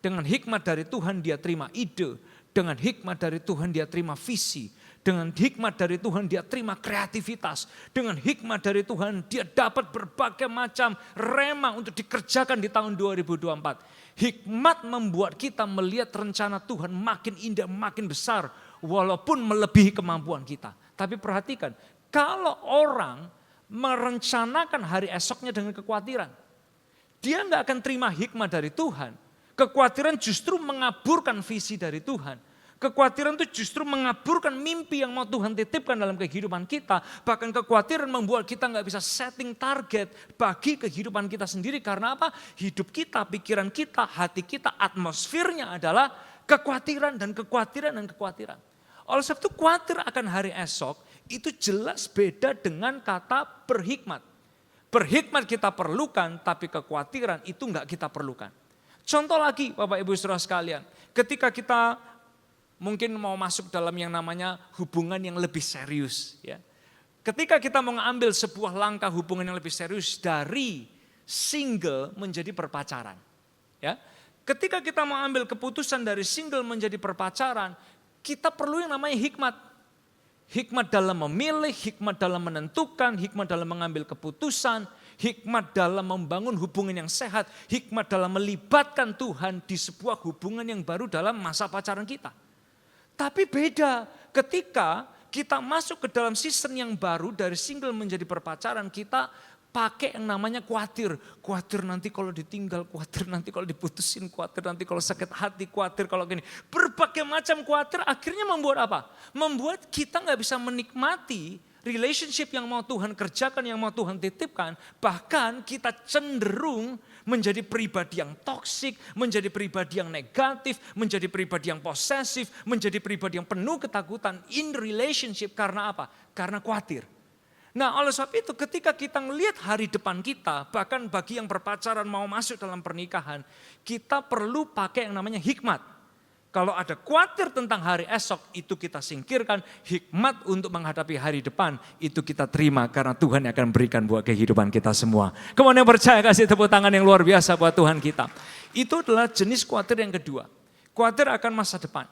Dengan hikmat dari Tuhan dia terima ide. Dengan hikmat dari Tuhan dia terima visi. Dengan hikmat dari Tuhan dia terima kreativitas. Dengan hikmat dari Tuhan dia dapat berbagai macam rema untuk dikerjakan di tahun 2024. Hikmat membuat kita melihat rencana Tuhan makin indah, makin besar. Walaupun melebihi kemampuan kita. Tapi perhatikan, kalau orang merencanakan hari esoknya dengan kekhawatiran, dia nggak akan terima hikmat dari Tuhan. Kekhawatiran justru mengaburkan visi dari Tuhan. Kekhawatiran itu justru mengaburkan mimpi yang mau Tuhan titipkan dalam kehidupan kita. Bahkan kekhawatiran membuat kita nggak bisa setting target bagi kehidupan kita sendiri. Karena apa? Hidup kita, pikiran kita, hati kita, atmosfernya adalah kekhawatiran dan kekhawatiran dan kekhawatiran. Oleh sebab itu khawatir akan hari esok itu jelas beda dengan kata berhikmat. Berhikmat kita perlukan, tapi kekhawatiran itu nggak kita perlukan. Contoh lagi Bapak Ibu Saudara sekalian, ketika kita mungkin mau masuk dalam yang namanya hubungan yang lebih serius. Ya. Ketika kita mau mengambil sebuah langkah hubungan yang lebih serius dari single menjadi berpacaran. Ya. Ketika kita mau ambil keputusan dari single menjadi berpacaran, kita perlu yang namanya hikmat. Hikmat dalam memilih, hikmat dalam menentukan, hikmat dalam mengambil keputusan, hikmat dalam membangun hubungan yang sehat, hikmat dalam melibatkan Tuhan di sebuah hubungan yang baru dalam masa pacaran kita. Tapi beda ketika kita masuk ke dalam season yang baru dari single menjadi berpacaran, kita pakai yang namanya khawatir. Khawatir nanti kalau ditinggal, khawatir nanti kalau diputusin, khawatir nanti kalau sakit hati, khawatir kalau gini. Berbagai macam khawatir akhirnya membuat apa? Membuat kita nggak bisa menikmati relationship yang mau Tuhan kerjakan, yang mau Tuhan titipkan. Bahkan kita cenderung menjadi pribadi yang toksik, menjadi pribadi yang negatif, menjadi pribadi yang posesif, menjadi pribadi yang penuh ketakutan in relationship. Karena apa? Karena khawatir. Nah oleh sebab itu ketika kita melihat hari depan kita, bahkan bagi yang berpacaran mau masuk dalam pernikahan, kita perlu pakai yang namanya hikmat. Kalau ada khawatir tentang hari esok, itu kita singkirkan. Hikmat untuk menghadapi hari depan, itu kita terima karena Tuhan akan berikan buat kehidupan kita semua. Kemudian yang percaya kasih tepuk tangan yang luar biasa buat Tuhan kita. Itu adalah jenis khawatir yang kedua. Khawatir akan masa depan.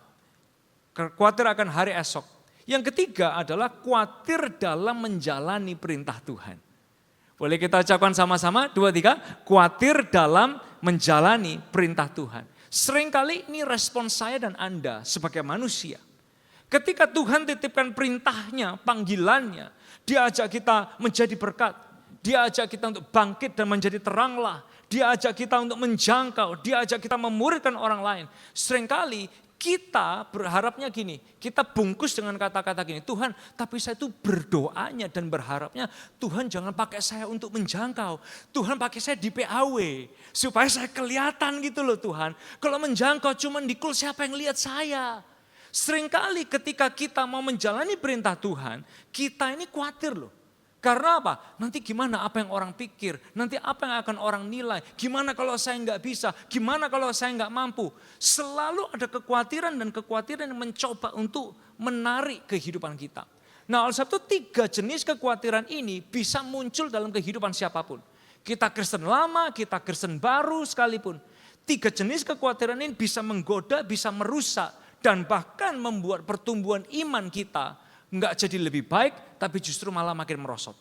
Khawatir akan hari esok. Yang ketiga adalah khawatir dalam menjalani perintah Tuhan. Boleh kita ucapkan sama-sama, 2, 3. Khawatir dalam menjalani perintah Tuhan. Seringkali ini respon saya dan Anda sebagai manusia. Ketika Tuhan titipkan perintahnya, panggilannya, dia ajak kita menjadi berkat. Dia ajak kita untuk bangkit dan menjadi teranglah. Dia ajak kita untuk menjangkau, dia ajak kita memuridkan orang lain. Seringkali kita berharapnya gini, kita bungkus dengan kata-kata gini, Tuhan tapi saya itu berdoanya dan berharapnya Tuhan jangan pakai saya untuk menjangkau. Tuhan pakai saya di PAW supaya saya kelihatan gitu loh Tuhan. Kalau menjangkau cuma di kul siapa yang lihat saya. Seringkali ketika kita mau menjalani perintah Tuhan, kita ini khawatir loh. Karena apa? Nanti gimana apa yang orang pikir? Nanti apa yang akan orang nilai? Gimana kalau saya nggak bisa? Gimana kalau saya nggak mampu? Selalu ada kekhawatiran dan kekhawatiran yang mencoba untuk menarik kehidupan kita. Nah oleh sebab itu 3 jenis kekhawatiran ini bisa muncul dalam kehidupan siapapun. Kita Kristen lama, kita Kristen baru sekalipun. 3 jenis kekhawatiran ini bisa menggoda, bisa merusak. Dan bahkan membuat pertumbuhan iman kita nggak jadi lebih baik, tapi justru malah makin merosot.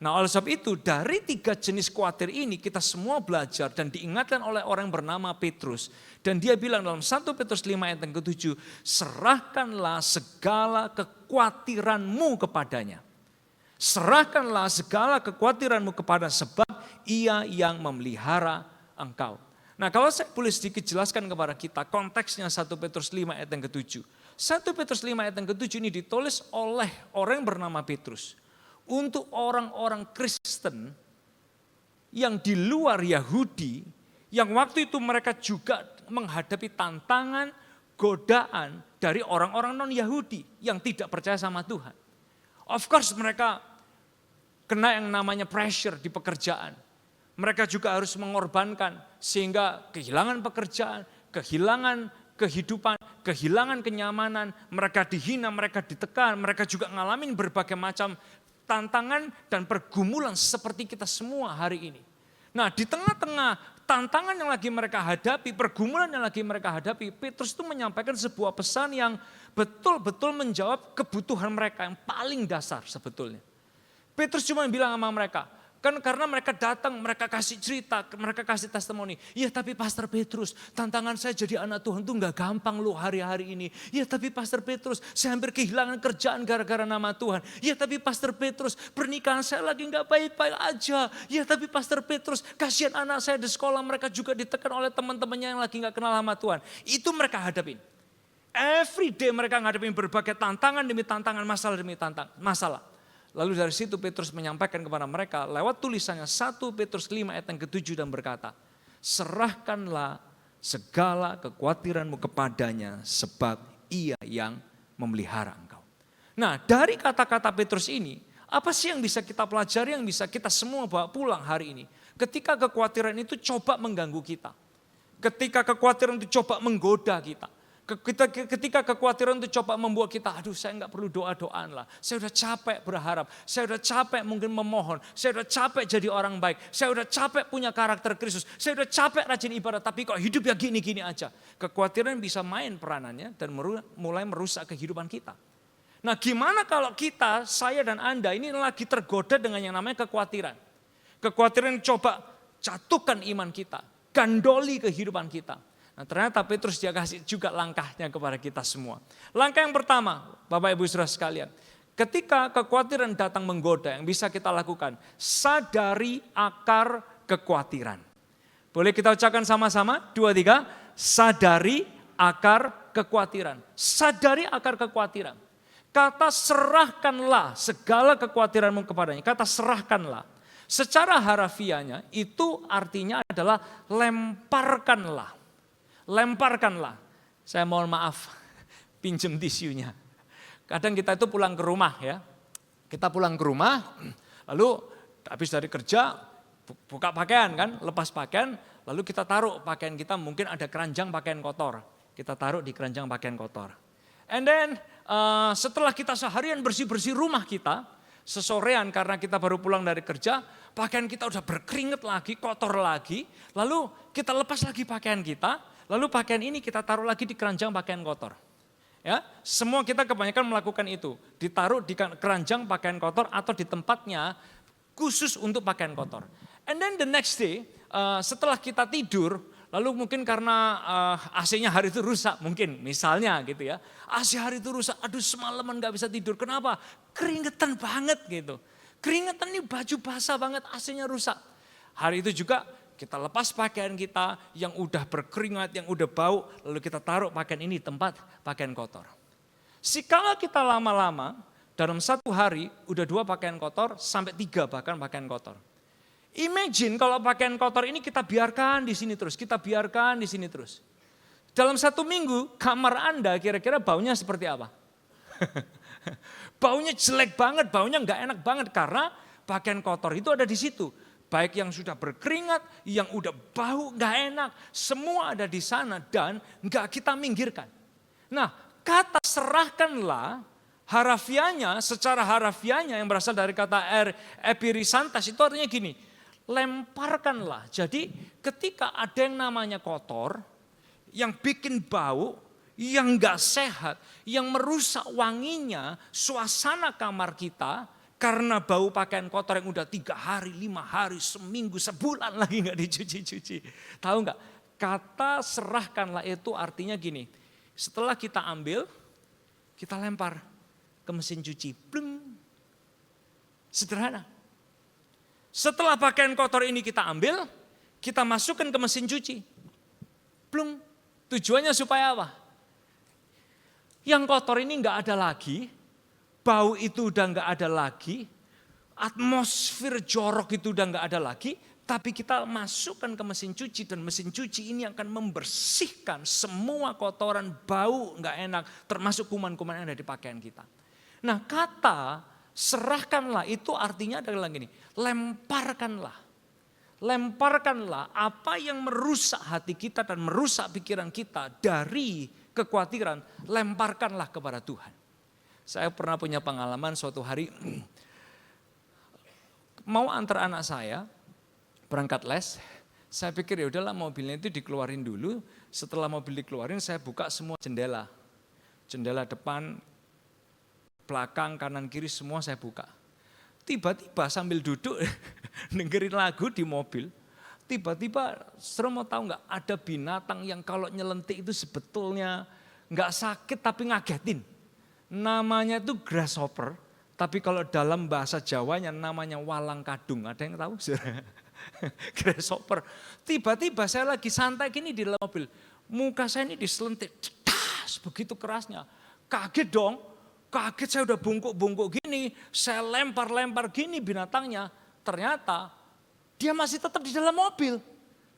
Nah oleh sebab itu dari 3 jenis khawatir ini kita semua belajar dan diingatkan oleh orang yang bernama Petrus. Dan dia bilang dalam 1 Petrus 5 ayat yang ke-7, serahkanlah segala kekhawatiranmu kepadanya. Serahkanlah segala kekhawatiranmu kepada sebab ia yang memelihara engkau. Nah kalau saya boleh sedikit jelaskan kepada kita konteksnya 1 Petrus 5 ayat yang ke-7. 1 Petrus 5 ayat yang ke-7 ini ditulis oleh orang yang bernama Petrus. Untuk orang-orang Kristen yang di luar Yahudi, yang waktu itu mereka juga menghadapi tantangan, godaan dari orang-orang non-Yahudi yang tidak percaya sama Tuhan. Of course mereka kena yang namanya pressure di pekerjaan. Mereka juga harus mengorbankan sehingga kehilangan pekerjaan, kehilangan kehidupan, kehilangan kenyamanan, mereka dihina, mereka ditekan, mereka juga ngalamin berbagai macam tantangan dan pergumulan seperti kita semua hari ini. Nah di tengah-tengah tantangan yang lagi mereka hadapi, pergumulan yang lagi mereka hadapi, Petrus itu menyampaikan sebuah pesan yang betul-betul menjawab kebutuhan mereka yang paling dasar sebetulnya. Petrus cuma bilang sama mereka, kan karena mereka datang, mereka kasih cerita, mereka kasih testimoni. Ya tapi Pastor Petrus, tantangan saya jadi anak Tuhan tuh gak gampang loh hari-hari ini. Ya tapi Pastor Petrus, saya hampir kehilangan kerjaan gara-gara nama Tuhan. Ya tapi Pastor Petrus, pernikahan saya lagi gak baik-baik aja. Ya tapi Pastor Petrus, kasihan anak saya di sekolah, mereka juga ditekan oleh teman-temannya yang lagi gak kenal sama Tuhan. Itu mereka hadapin. Every day mereka ngadepin berbagai tantangan demi tantangan, masalah demi masalah. Lalu dari situ Petrus menyampaikan kepada mereka lewat tulisannya 1 Petrus 5 ayat yang ke-7 dan berkata, serahkanlah segala kekhawatiranmu kepadanya sebab ia yang memelihara engkau. Nah dari kata-kata Petrus ini, apa sih yang bisa kita pelajari, yang bisa kita semua bawa pulang hari ini? Ketika kekhawatiran itu coba mengganggu kita. Ketika kekhawatiran itu coba menggoda kita. Ketika kekhawatiran itu coba membuat kita, aduh saya nggak perlu doa-doaan lah. Saya udah capek berharap, saya udah capek mungkin memohon, saya udah capek jadi orang baik, saya udah capek punya karakter Kristus, saya udah capek rajin ibadah, tapi kok hidup ya gini-gini aja. Kekhawatiran bisa main peranannya dan mulai merusak kehidupan kita. Nah gimana kalau kita, saya dan Anda ini lagi tergoda dengan yang namanya kekhawatiran. Kekhawatiran coba jatuhkan iman kita, gandoli kehidupan kita. Nah, ternyata Petrus dia kasih juga langkahnya kepada kita semua. Langkah yang pertama, Bapak Ibu Saudara sekalian, ketika kekhawatiran datang menggoda, yang bisa kita lakukan, sadari akar kekhawatiran. Boleh kita ucapkan sama-sama? 2, 3, sadari akar kekhawatiran. Sadari akar kekhawatiran. Kata serahkanlah segala kekhawatiranmu kepadanya. Kata serahkanlah. Secara harafiahnya itu artinya adalah lemparkanlah. Lemparkanlah. Saya mohon maaf, pinjem tisunya. Kadang kita itu pulang ke rumah ya. Kita pulang ke rumah, lalu habis dari kerja, buka pakaian kan, lepas pakaian, lalu kita taruh pakaian kita, mungkin ada keranjang pakaian kotor. Kita taruh di keranjang pakaian kotor. And then setelah kita seharian bersih-bersih rumah kita, sesorean karena kita baru pulang dari kerja, pakaian kita udah berkeringat lagi, kotor lagi, lalu kita lepas lagi pakaian kita, lalu pakaian ini kita taruh lagi di keranjang pakaian kotor. Ya, semua kita kebanyakan melakukan itu, ditaruh di keranjang pakaian kotor atau di tempatnya khusus untuk pakaian kotor. And then the next day, setelah kita tidur, lalu mungkin karena AC-nya hari itu rusak, mungkin misalnya gitu ya, AC hari itu rusak, aduh semalaman gak bisa tidur, kenapa? Keringetan banget gitu. Keringetan ini baju basah banget, AC-nya rusak. Hari itu juga kita lepas pakaian kita yang udah berkeringat, yang udah bau, lalu kita taruh pakaian ini di tempat pakaian kotor. Sikala kita lama-lama, dalam satu hari udah 2 pakaian kotor, sampai 3 bahkan pakaian kotor. Imagine kalau pakaian kotor ini kita biarkan di sini terus, kita biarkan di sini terus. Dalam 1 minggu, kamar Anda kira-kira baunya seperti apa? Baunya jelek banget, baunya nggak enak banget karena pakaian kotor itu ada di situ. Baik yang sudah berkeringat, yang udah bau, gak enak. Semua ada di sana dan gak kita minggirkan. Nah kata serahkanlah, harafianya, secara harafianya yang berasal dari kata epirisantas itu artinya gini. Lemparkanlah. Jadi ketika ada yang namanya kotor, yang bikin bau, yang gak sehat, yang merusak wanginya, suasana kamar kita, karena bau pakaian kotor yang udah 3 hari, 5 hari, seminggu, sebulan lagi gak dicuci-cuci. Tahu gak? Kata serahkanlah itu artinya gini. Setelah kita ambil, kita lempar ke mesin cuci. Bleng. Sederhana. Setelah pakaian kotor ini kita ambil, kita masukkan ke mesin cuci. Belum. Tujuannya supaya apa? Yang kotor ini nggak ada lagi, bau itu udah nggak ada lagi, atmosfer jorok itu udah nggak ada lagi, tapi kita masukkan ke mesin cuci dan mesin cuci ini akan membersihkan semua kotoran, bau nggak enak, termasuk kuman-kuman yang ada di pakaian kita. Nah, kata serahkanlah itu artinya adalah gini, lemparkanlah. Lemparkanlah apa yang merusak hati kita dan merusak pikiran kita dari kekhawatiran, lemparkanlah kepada Tuhan. Saya pernah punya pengalaman suatu hari mau antar anak saya berangkat les. Saya pikir ya udahlah mobilnya itu dikeluarin dulu. Setelah mobil dikeluarin saya buka semua jendela. Jendela depan, belakang, kanan, kiri semua saya buka. Tiba-tiba sambil duduk dengerin lagu di mobil, tiba-tiba saudara mau tahu nggak, ada binatang yang kalau nyelentik itu sebetulnya nggak sakit tapi ngagetin. Namanya itu grasshopper, tapi kalau dalam bahasa Jawanya namanya walang kadung. Ada yang tahu? Grasshopper. Tiba-tiba saya lagi santai gini di dalam mobil, muka saya ini diselentik, cetas, begitu kerasnya. Kaget dong. Kaget, saya udah bungkuk-bungkuk gini, saya lempar-lempar gini binatangnya. Ternyata dia masih tetap di dalam mobil.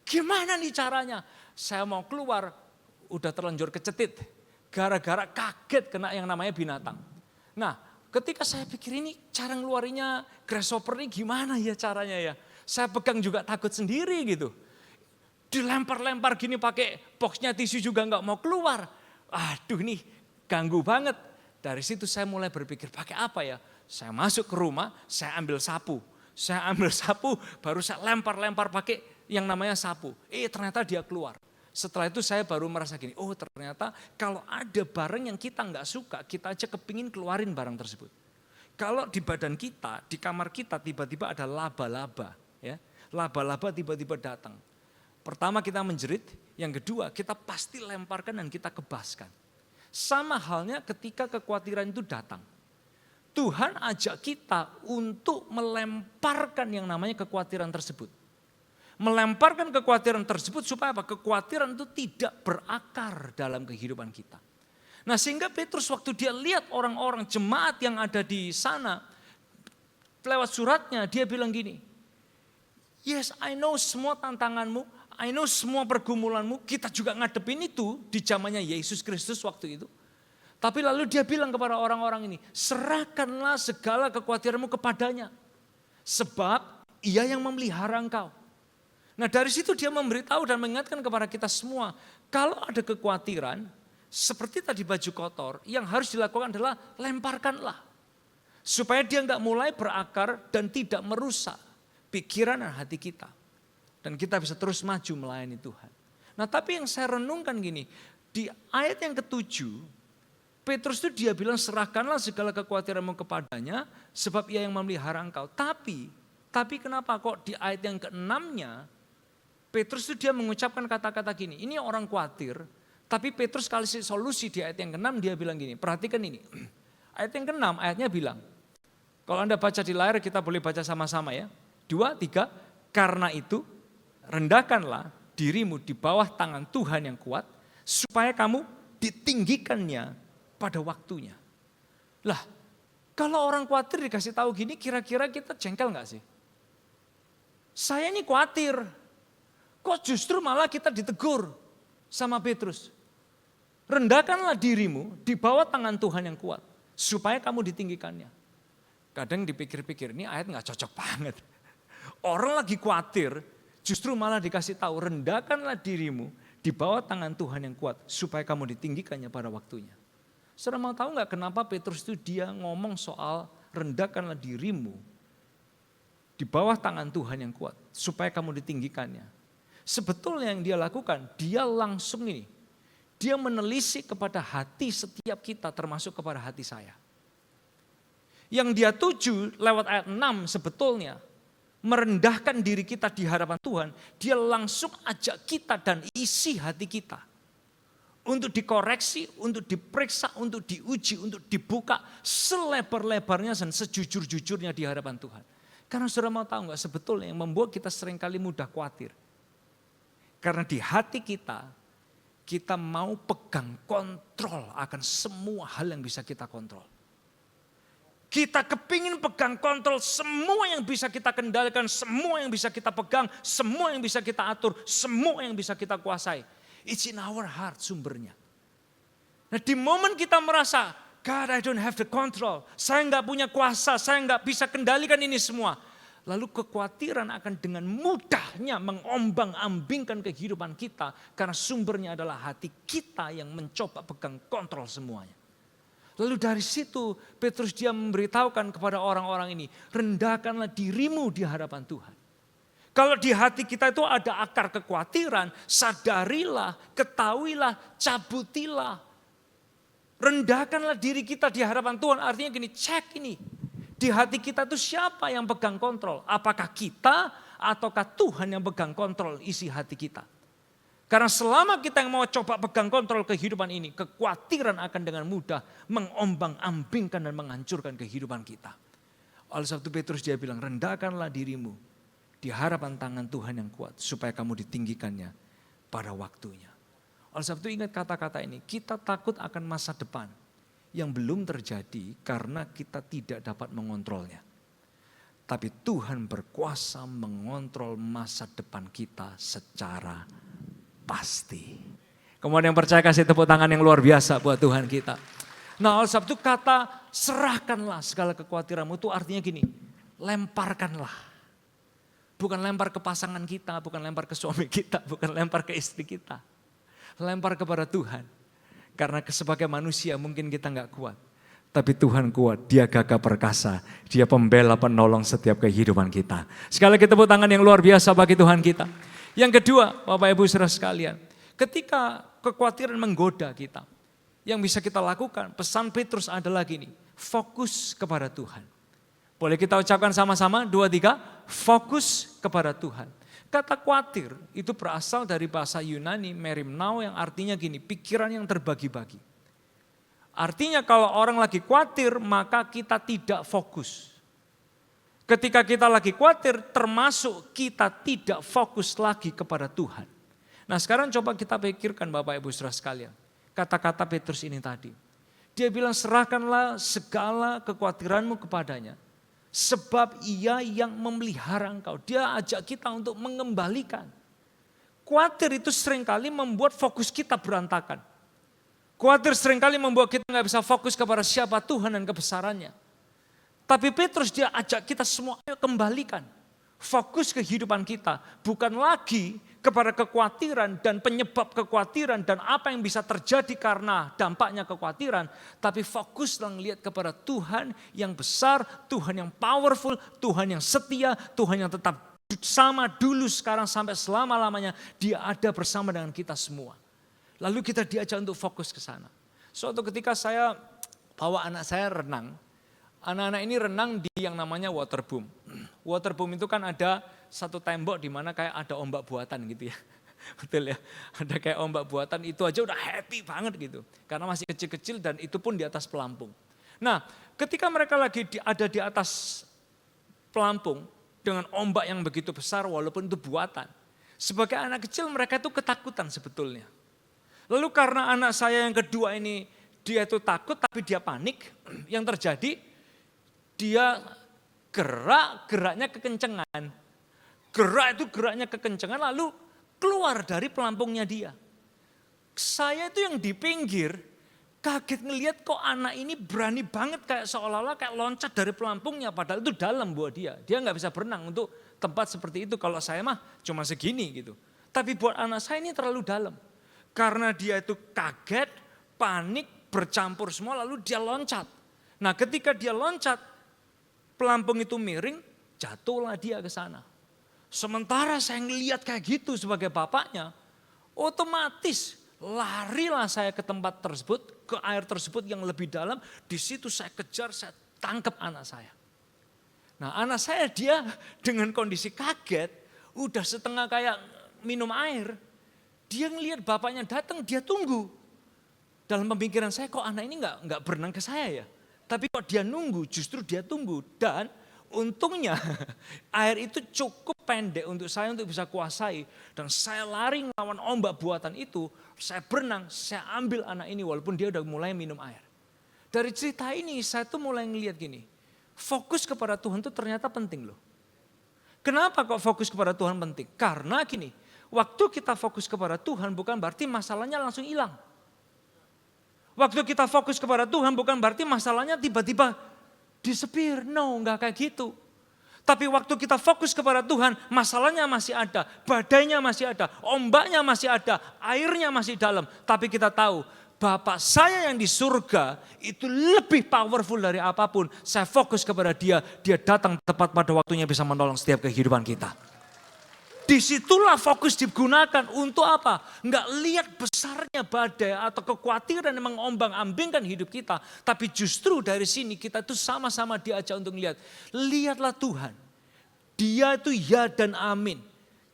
Gimana nih caranya? Saya mau keluar, udah terlanjur kecetit. Gara-gara kaget kena yang namanya binatang. Nah, ketika saya pikir ini cara ngeluarinya grasshopper ini gimana ya caranya ya. Saya pegang juga takut sendiri gitu. Dilempar-lempar gini pakai boxnya tisu juga nggak mau keluar. Aduh nih ganggu banget. Dari situ saya mulai berpikir pakai apa ya. Saya masuk ke rumah, saya ambil sapu. Saya ambil sapu, baru saya lempar-lempar pakai yang namanya sapu. Ternyata dia keluar. Setelah itu saya baru merasa gini, oh ternyata kalau ada barang yang kita nggak suka, kita aja kepingin keluarin barang tersebut. Kalau di badan kita, di kamar kita tiba-tiba ada laba-laba. Ya, laba-laba tiba-tiba datang. Pertama kita menjerit, yang kedua kita pasti lemparkan dan kita kebaskan. Sama halnya ketika kekhawatiran itu datang. Tuhan ajak kita untuk melemparkan yang namanya kekhawatiran tersebut. Melemparkan kekhawatiran tersebut supaya apa? Kekhawatiran itu tidak berakar dalam kehidupan kita. Nah sehingga Petrus waktu dia lihat orang-orang jemaat yang ada di sana, lewat suratnya dia bilang gini, yes I know semua tantanganmu, I know semua pergumulanmu, kita juga ngadepin itu di zamannya Yesus Kristus waktu itu. Tapi lalu dia bilang kepada orang-orang ini, serahkanlah segala kekhawatiranmu kepadanya. Sebab ia yang memelihara engkau. Nah dari situ dia memberitahu dan mengingatkan kepada kita semua, kalau ada kekhawatiran, seperti tadi baju kotor, yang harus dilakukan adalah lemparkanlah. Supaya dia enggak mulai berakar dan tidak merusak pikiran dan hati kita. Dan kita bisa terus maju melayani Tuhan. Nah tapi yang saya renungkan gini, di ayat yang ke-7, Petrus itu dia bilang serahkanlah segala kekhawatiranmu kepadanya, sebab ia yang memelihara engkau. Tapi kenapa kok di ayat yang ke-6-nya, Petrus itu dia mengucapkan kata-kata gini, ini orang khawatir, tapi Petrus kasih solusi di ayat yang ke-6 dia bilang gini, perhatikan ini. Ayat yang ke-6 ayatnya bilang, kalau Anda baca di layar kita boleh baca sama-sama ya. 2, 3, karena itu rendahkanlah dirimu di bawah tangan Tuhan yang kuat, supaya kamu ditinggikannya pada waktunya. Lah, kalau orang khawatir dikasih tahu gini, kira-kira kita jengkel gak sih? Saya ini khawatir, kok justru malah kita ditegur sama Petrus. Rendahkanlah dirimu di bawah tangan Tuhan yang kuat, supaya kamu ditinggikannya. Kadang dipikir-pikir, ini ayat gak cocok banget. Orang lagi khawatir, justru malah dikasih tahu, rendahkanlah dirimu di bawah tangan Tuhan yang kuat, supaya kamu ditinggikannya pada waktunya. Saudara mau tahu nggak kenapa Petrus itu dia ngomong soal rendahkanlah dirimu di bawah tangan Tuhan yang kuat, supaya kamu ditinggikannya. Sebetulnya yang dia lakukan, dia langsung ini, dia menelisik kepada hati setiap kita, termasuk kepada hati saya. Yang dia tuju lewat ayat 6 sebetulnya, merendahkan diri kita di hadapan Tuhan, dia langsung ajak kita dan isi hati kita. Untuk dikoreksi, untuk diperiksa, untuk diuji, untuk dibuka selebar-lebarnya dan sejujur-jujurnya di hadapan Tuhan. Karena saudara mau tahu nggak sebetulnya yang membuat kita seringkali mudah khawatir. Karena di hati kita kita mau pegang kontrol akan semua hal yang bisa kita kontrol. Kita kepingin pegang kontrol semua yang bisa kita kendalikan, semua yang bisa kita pegang, semua yang bisa kita atur, semua yang bisa kita kuasai. It's in our heart sumbernya. Nah di momen kita merasa, God I don't have the control, saya nggak punya kuasa, saya nggak bisa kendalikan ini semua. Lalu kekhawatiran akan dengan mudahnya mengombang-ambingkan kehidupan kita. Karena sumbernya adalah hati kita yang mencoba pegang kontrol semuanya. Lalu dari situ Petrus dia memberitahukan kepada orang-orang ini, rendahkanlah dirimu di hadapan Tuhan. Kalau di hati kita itu ada akar kekhawatiran, sadarilah, ketahuilah, cabutilah. Rendahkanlah diri kita di hadapan Tuhan, artinya gini, cek ini. Di hati kita itu siapa yang pegang kontrol? Apakah kita ataukah Tuhan yang pegang kontrol isi hati kita? Karena selama kita yang mau coba pegang kontrol kehidupan ini, kekhawatiran akan dengan mudah mengombang-ambingkan dan menghancurkan kehidupan kita. Oleh sebab itu Petrus dia bilang, rendahkanlah dirimu di hadapan tangan Tuhan yang kuat, supaya kamu ditinggikannya pada waktunya. Oleh sebab itu ingat kata-kata ini, kita takut akan masa depan yang belum terjadi karena kita tidak dapat mengontrolnya. Tapi Tuhan berkuasa mengontrol masa depan kita secara pasti. Kemudian yang percaya kasih tepuk tangan yang luar biasa buat Tuhan kita. Nah oleh sebab itu kata serahkanlah segala kekhawatiranmu itu artinya gini, lemparkanlah. Bukan lempar ke pasangan kita, bukan lempar ke suami kita, bukan lempar ke istri kita. Lempar kepada Tuhan. Karena sebagai manusia mungkin kita gak kuat. Tapi Tuhan kuat, dia gagah perkasa, dia pembela penolong setiap kehidupan kita. Sekali lagi tepuk tangan yang luar biasa bagi Tuhan kita. Yang kedua, Bapak Ibu Saudara sekalian, ketika kekhawatiran menggoda kita, yang bisa kita lakukan, pesan Petrus adalah gini, fokus kepada Tuhan. Boleh kita ucapkan sama-sama, 2, 3, fokus kepada Tuhan. Kata khawatir itu berasal dari bahasa Yunani merimnao yang artinya gini, pikiran yang terbagi-bagi. Artinya kalau orang lagi khawatir maka kita tidak fokus. Ketika kita lagi khawatir termasuk kita tidak fokus lagi kepada Tuhan. Nah sekarang coba kita pikirkan Bapak Ibu Saudara sekalian. Kata-kata Petrus ini tadi. Dia bilang serahkanlah segala kekhawatiranmu kepadanya. Sebab ia yang memelihara engkau. Dia ajak kita untuk mengembalikan. Khawatir itu seringkali membuat fokus kita berantakan. Khawatir seringkali membuat kita gak bisa fokus kepada siapa Tuhan dan kebesarannya. Tapi Petrus dia ajak kita semua, ayo kembalikan. Fokus kehidupan kita bukan lagi kepada kekhawatiran dan penyebab kekhawatiran dan apa yang bisa terjadi karena dampaknya kekhawatiran. Tapi fokuslah melihat kepada Tuhan yang besar, Tuhan yang powerful, Tuhan yang setia, Tuhan yang tetap sama dulu sekarang sampai selama-lamanya. Dia ada bersama dengan kita semua. Lalu kita diajak untuk fokus ke sana. Suatu ketika saya bawa anak saya renang. Anak-anak ini renang di yang namanya waterboom. Waterboom itu kan ada satu tembok di mana kayak ada ombak buatan gitu ya. Betul ya, ada kayak ombak buatan itu aja udah happy banget gitu. Karena masih kecil-kecil dan itu pun di atas pelampung. Nah ketika mereka lagi ada di atas pelampung dengan ombak yang begitu besar walaupun itu buatan. Sebagai anak kecil mereka itu ketakutan sebetulnya. Lalu karena anak saya yang kedua ini dia itu takut tapi dia panik, yang terjadi dia geraknya kekencengan. Gerak itu geraknya kekencengan lalu keluar dari pelampungnya dia. Saya itu yang di pinggir kaget ngelihat kok anak ini berani banget kayak seolah-olah kayak loncat dari pelampungnya. Padahal itu dalam buat dia. Dia gak bisa berenang untuk tempat seperti itu. Kalau saya mah cuma segini gitu. Tapi buat anak saya ini terlalu dalam. Karena dia itu kaget, panik, bercampur semua lalu dia loncat. Nah ketika dia loncat, pelampung itu miring, jatuhlah dia ke sana. Sementara saya ngelihat kayak gitu sebagai bapaknya, otomatis larilah saya ke tempat tersebut, ke air tersebut yang lebih dalam. Di situ saya kejar, saya tangkap anak saya. Nah anak saya dia dengan kondisi kaget, udah setengah kayak minum air. Dia ngelihat bapaknya datang, dia tunggu. Dalam pemikiran saya kok anak ini nggak berenang ke saya ya. Tapi kok dia nunggu, justru dia tunggu. Dan Untungnya air itu cukup pendek untuk saya untuk bisa kuasai. Dan saya lari melawan ombak buatan itu, saya berenang, saya ambil anak ini walaupun dia udah mulai minum air. Dari cerita ini saya tuh mulai ngeliat gini, fokus kepada Tuhan itu ternyata penting loh. Kenapa kok fokus kepada Tuhan penting? Karena gini, waktu kita fokus kepada Tuhan bukan berarti masalahnya langsung hilang. Waktu kita fokus kepada Tuhan bukan berarti masalahnya tiba-tiba disappear. No, enggak kayak gitu. Tapi waktu kita fokus kepada Tuhan, masalahnya masih ada, badainya masih ada, ombaknya masih ada, airnya masih dalam. Tapi kita tahu, Bapa saya yang di surga itu lebih powerful dari apapun. Saya fokus kepada dia, dia datang tepat pada waktunya bisa menolong setiap kehidupan kita. Disitulah fokus digunakan untuk apa? Enggak lihat besarnya badai atau kekhawatiran yang mengombang-ambingkan hidup kita. Tapi justru dari sini kita itu sama-sama diajak untuk lihat. Lihatlah Tuhan. Dia itu ya dan amin.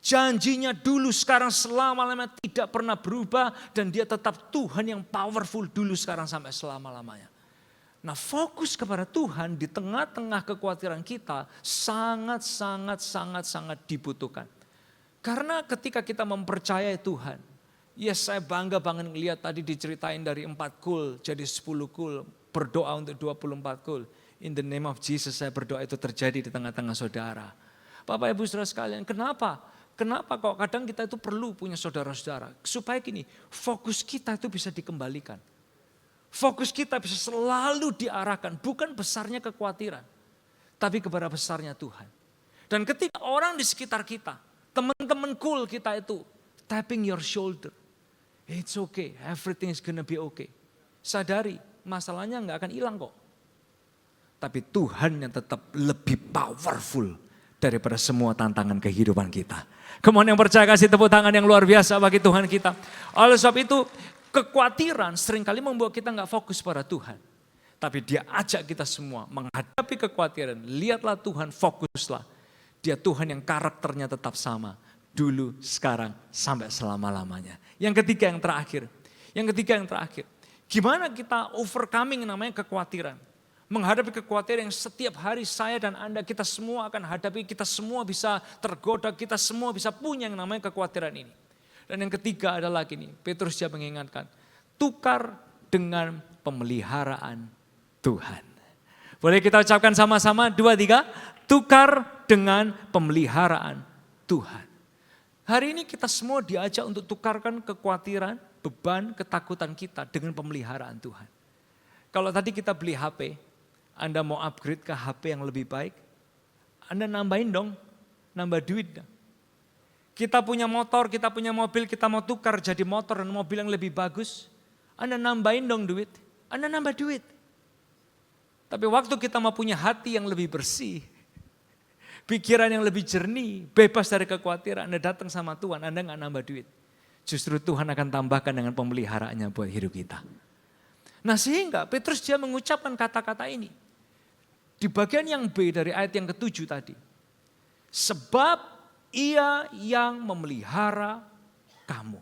Janjinya dulu sekarang selama-lamanya tidak pernah berubah. Dan dia tetap Tuhan yang powerful dulu sekarang sampai selama-lamanya. Nah fokus kepada Tuhan di tengah-tengah kekhawatiran kita sangat dibutuhkan. Karena ketika kita mempercayai Tuhan, ya saya bangga banget ngelihat tadi diceritain dari 4 kul jadi 10 kul, berdoa untuk 24 kul. In the name of Jesus saya berdoa itu terjadi di tengah-tengah saudara. Bapak Ibu Saudara sekalian, kenapa? Kenapa kok kadang kita itu perlu punya saudara-saudara? Supaya gini, fokus kita itu bisa dikembalikan. Fokus kita bisa selalu diarahkan, bukan besarnya kekhawatiran, tapi kepada besarnya Tuhan. Dan ketika orang di sekitar kita, teman-teman cool kita itu tapping your shoulder. It's okay, everything is gonna be okay. Sadari, masalahnya gak akan hilang kok. Tapi Tuhan yang tetap lebih powerful daripada semua tantangan kehidupan kita. Kemudian yang percaya kasih tepuk tangan yang luar biasa bagi Tuhan kita. Oleh sebab itu, kekhawatiran seringkali membuat kita gak fokus pada Tuhan. Tapi dia ajak kita semua menghadapi kekhawatiran. Lihatlah Tuhan, fokuslah. Dia Tuhan yang karakternya tetap sama. Dulu, sekarang, sampai selama-lamanya. Yang ketiga yang terakhir. Gimana kita overcoming namanya kekhawatiran. Menghadapi kekhawatiran yang setiap hari saya dan Anda, kita semua akan hadapi. Kita semua bisa tergoda, kita semua bisa punya yang namanya kekhawatiran ini. Dan yang ketiga adalah gini, Petrus dia mengingatkan. Tukar dengan pemeliharaan Tuhan. Boleh kita ucapkan sama-sama 2, 3. Tukar dengan pemeliharaan Tuhan. Hari ini kita semua diajak untuk tukarkan kekhawatiran, beban, ketakutan kita dengan pemeliharaan Tuhan. Kalau tadi kita beli HP, Anda mau upgrade ke HP yang lebih baik, Anda nambahin dong, nambah duit dong. Kita punya motor, kita punya mobil, kita mau tukar jadi motor dan mobil yang lebih bagus, Anda nambahin dong duit, Anda nambah duit. Tapi waktu kita mau punya hati yang lebih bersih, pikiran yang lebih jernih, bebas dari kekhawatiran, Anda datang sama Tuhan, Anda gak nambah duit. Justru Tuhan akan tambahkan dengan pemeliharaannya buat hidup kita. Nah sehingga Petrus dia mengucapkan kata-kata ini. Di bagian yang B dari ayat yang ke-7 tadi. Sebab ia yang memelihara kamu.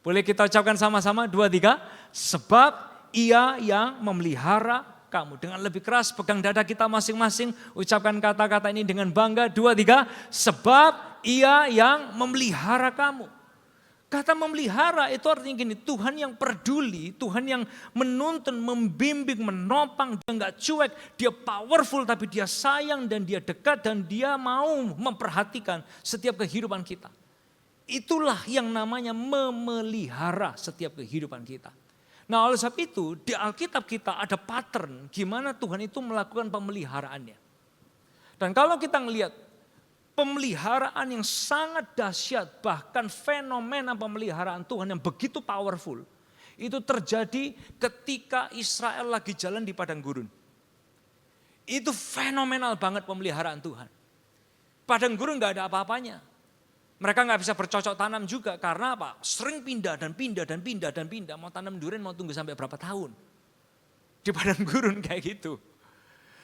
Boleh kita ucapkan sama-sama 2, 3. Sebab ia yang memelihara kamu. Dengan lebih keras pegang dada kita masing-masing. Ucapkan kata-kata ini dengan bangga. 2, 3. Sebab ia yang memelihara kamu. Kata memelihara itu artinya gini, Tuhan yang peduli, Tuhan yang menuntun, membimbing, menopang, dia gak cuek, dia powerful tapi dia sayang dan dia dekat dan dia mau memperhatikan setiap kehidupan kita. Itulah yang namanya memelihara setiap kehidupan kita. Nah oleh sebab itu di Alkitab kita ada pattern gimana Tuhan itu melakukan pemeliharaannya. Dan kalau kita ngelihat pemeliharaan yang sangat dahsyat, bahkan fenomena pemeliharaan Tuhan yang begitu powerful, itu terjadi ketika Israel lagi jalan di padang gurun. Itu fenomenal banget pemeliharaan Tuhan. Padang gurun gak ada apa-apanya. Mereka gak bisa bercocok tanam juga, karena apa? Sering pindah dan pindah dan pindah dan pindah. Mau tanam durian mau tunggu sampai berapa tahun. Di padang gurun kayak gitu.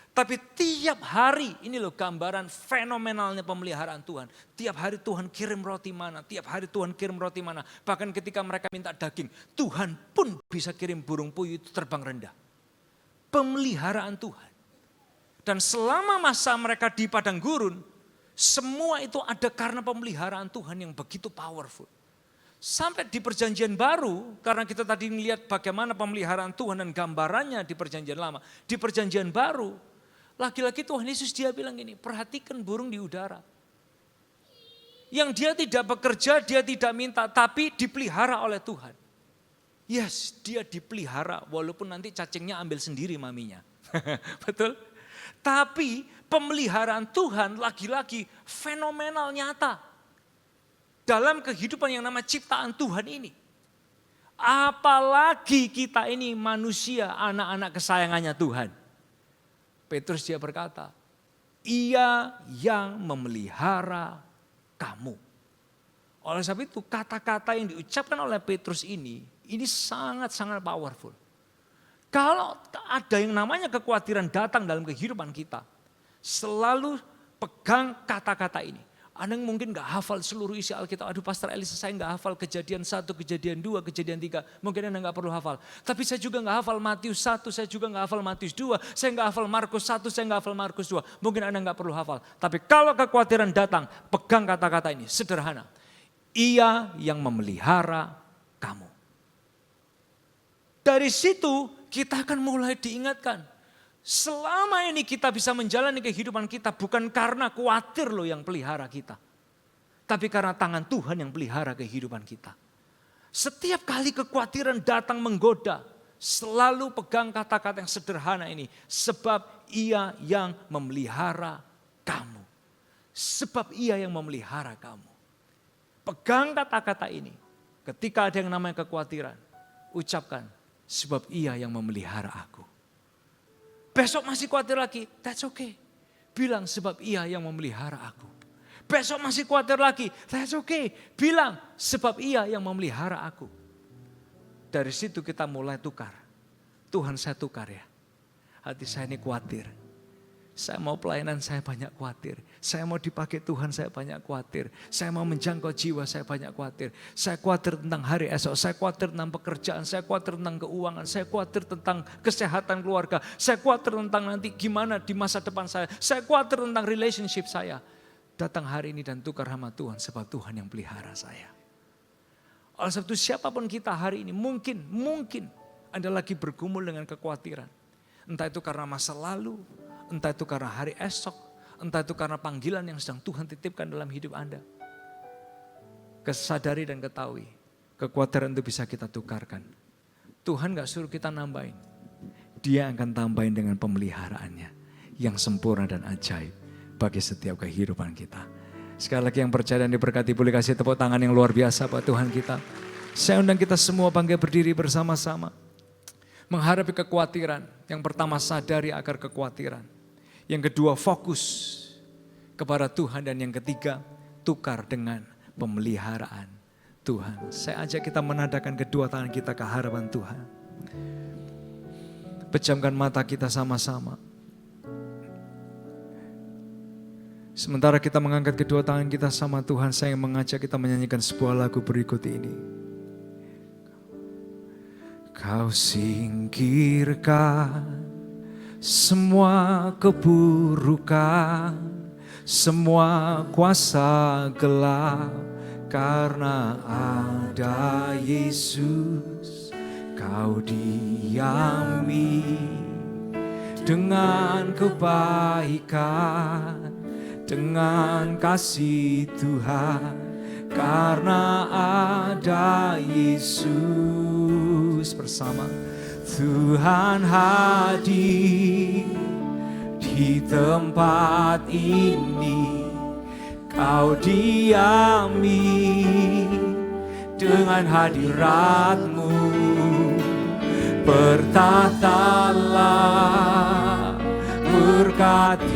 Tapi tiap hari, ini loh gambaran fenomenalnya pemeliharaan Tuhan. Tiap hari Tuhan kirim roti mana, tiap hari Tuhan kirim roti mana. Bahkan ketika mereka minta daging, Tuhan pun bisa kirim burung puyuh itu terbang rendah. Pemeliharaan Tuhan. Dan selama masa mereka di padang gurun, semua itu ada karena pemeliharaan Tuhan yang begitu powerful. Sampai di perjanjian baru, karena kita tadi melihat bagaimana pemeliharaan Tuhan dan gambarannya di perjanjian lama. Di perjanjian baru, lagi-lagi Tuhan Yesus dia bilang gini, perhatikan burung di udara. Yang dia tidak bekerja, dia tidak minta, tapi dipelihara oleh Tuhan. Yes, dia dipelihara walaupun nanti cacingnya ambil sendiri maminya. Betul? Tapi pemeliharaan Tuhan lagi-lagi fenomenal nyata. Dalam kehidupan yang nama ciptaan Tuhan ini. Apalagi kita ini manusia, anak-anak kesayangannya Tuhan. Petrus dia berkata, Ia yang memelihara kamu. Oleh sebab itu kata-kata yang diucapkan oleh Petrus ini sangat-sangat powerful. Kalau ada yang namanya kekhawatiran datang dalam kehidupan kita, selalu pegang kata-kata ini. Anda mungkin gak hafal seluruh isi Alkitab. Aduh Pastor Elisa saya gak hafal Kejadian 1, Kejadian 2, Kejadian 3. Mungkin Anda gak perlu hafal. Tapi saya juga gak hafal Matius 1, saya juga gak hafal Matius 2. Saya gak hafal Markus 1, saya gak hafal Markus 2. Mungkin Anda gak perlu hafal. Tapi kalau kekhawatiran datang, pegang kata-kata ini. Sederhana. Ia yang memelihara kamu. Dari situ kita akan mulai diingatkan. Selama ini kita bisa menjalani kehidupan kita bukan karena khawatir loh yang pelihara kita. Tapi karena tangan Tuhan yang pelihara kehidupan kita. Setiap kali kekhawatiran datang menggoda, selalu pegang kata-kata yang sederhana ini. Sebab Ia yang memelihara kamu. Sebab Ia yang memelihara kamu. Pegang kata-kata ini. Ketika ada yang namanya kekhawatiran, ucapkan. Sebab Ia yang memelihara aku. Besok masih khawatir lagi, that's okay. Bilang sebab Ia yang memelihara aku. Besok masih khawatir lagi, that's okay. Bilang sebab Ia yang memelihara aku. Dari situ kita mulai tukar. Tuhan saya tukar ya. Hati saya ini khawatir. Saya mau pelayanan saya banyak khawatir. Saya mau dipakai Tuhan saya banyak khawatir. Saya mau menjangkau jiwa saya banyak khawatir. Saya khawatir tentang hari esok. Saya khawatir tentang pekerjaan. Saya khawatir tentang keuangan. Saya khawatir tentang kesehatan keluarga. Saya khawatir tentang nanti gimana di masa depan saya. Saya khawatir tentang relationship saya. Datang hari ini dan tukar sama Tuhan sebab Tuhan yang pelihara saya. Oleh sebab itu siapapun kita hari ini mungkin Anda lagi bergumul dengan kekhawatiran. Entah itu karena masa lalu. Entah itu karena hari esok, entah itu karena panggilan yang sedang Tuhan titipkan dalam hidup Anda. Kesadari dan ketahui, kekhawatiran itu bisa kita tukarkan. Tuhan gak suruh kita nambahin, Dia akan tambahin dengan pemeliharaannya yang sempurna dan ajaib bagi setiap kehidupan kita. Sekali lagi yang percaya dan diberkati boleh kasih tepuk tangan yang luar biasa buat Tuhan kita. Saya undang kita semua bangkit berdiri bersama-sama. Menghadapi kekhawatiran, yang pertama sadari akar kekhawatiran. Yang kedua fokus kepada Tuhan dan yang ketiga tukar dengan pemeliharaan Tuhan. Saya ajak kita menadahkan kedua tangan kita ke hadapan Tuhan. Pejamkan mata kita sama-sama. Sementara kita mengangkat kedua tangan kita sama Tuhan, saya mengajak kita menyanyikan sebuah lagu berikut ini. Kau singkirkan semua keburukan, semua kuasa gelap, karena ada Yesus kau diami dengan kebaikan, dengan kasih Tuhan, karena ada Yesus bersama. Tuhan hadir di tempat ini, kau diami dengan hadirat-Mu, bertahtalah, berkatilah,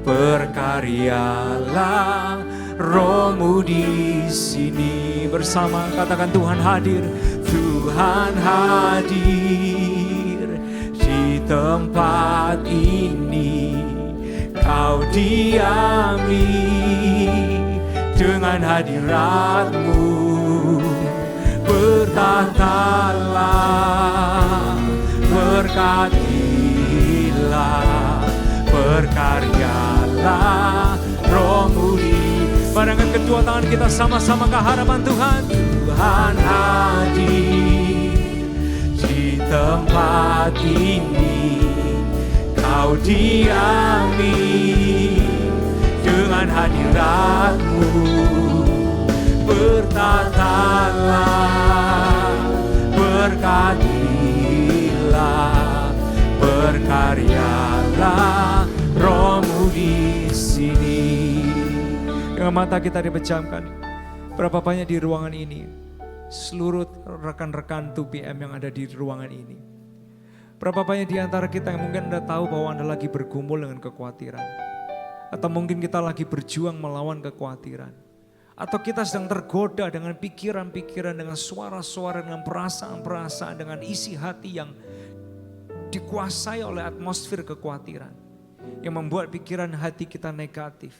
berkaryalah, Roh-Mu di sini bersama. Katakan Tuhan hadir. Tuhan hadir di tempat ini, kau diami dengan hadirat-Mu, bertahtalah, berkatilah, berkatilah, berkaryalah Roh-Mu di. Mari angkat kedua tangan kita sama-sama ke hadapan Tuhan. Tuhan hadir di tempat ini, Kau diami dengan hadirat-Mu, bertatalah, berkatilah, berkaryalah Roh-Mu di sini. Dengan mata kita dipejamkan, berapa banyak di ruangan ini, seluruh rekan-rekan 2PM yang ada di ruangan ini, berapa banyak di antara kita yang mungkin Anda tahu bahwa Anda lagi bergumul dengan kekhawatiran, atau mungkin kita lagi berjuang melawan kekhawatiran, atau kita sedang tergoda dengan pikiran-pikiran, dengan suara-suara, dengan perasaan-perasaan, dengan isi hati yang dikuasai oleh atmosfer kekhawatiran, yang membuat pikiran hati kita negatif,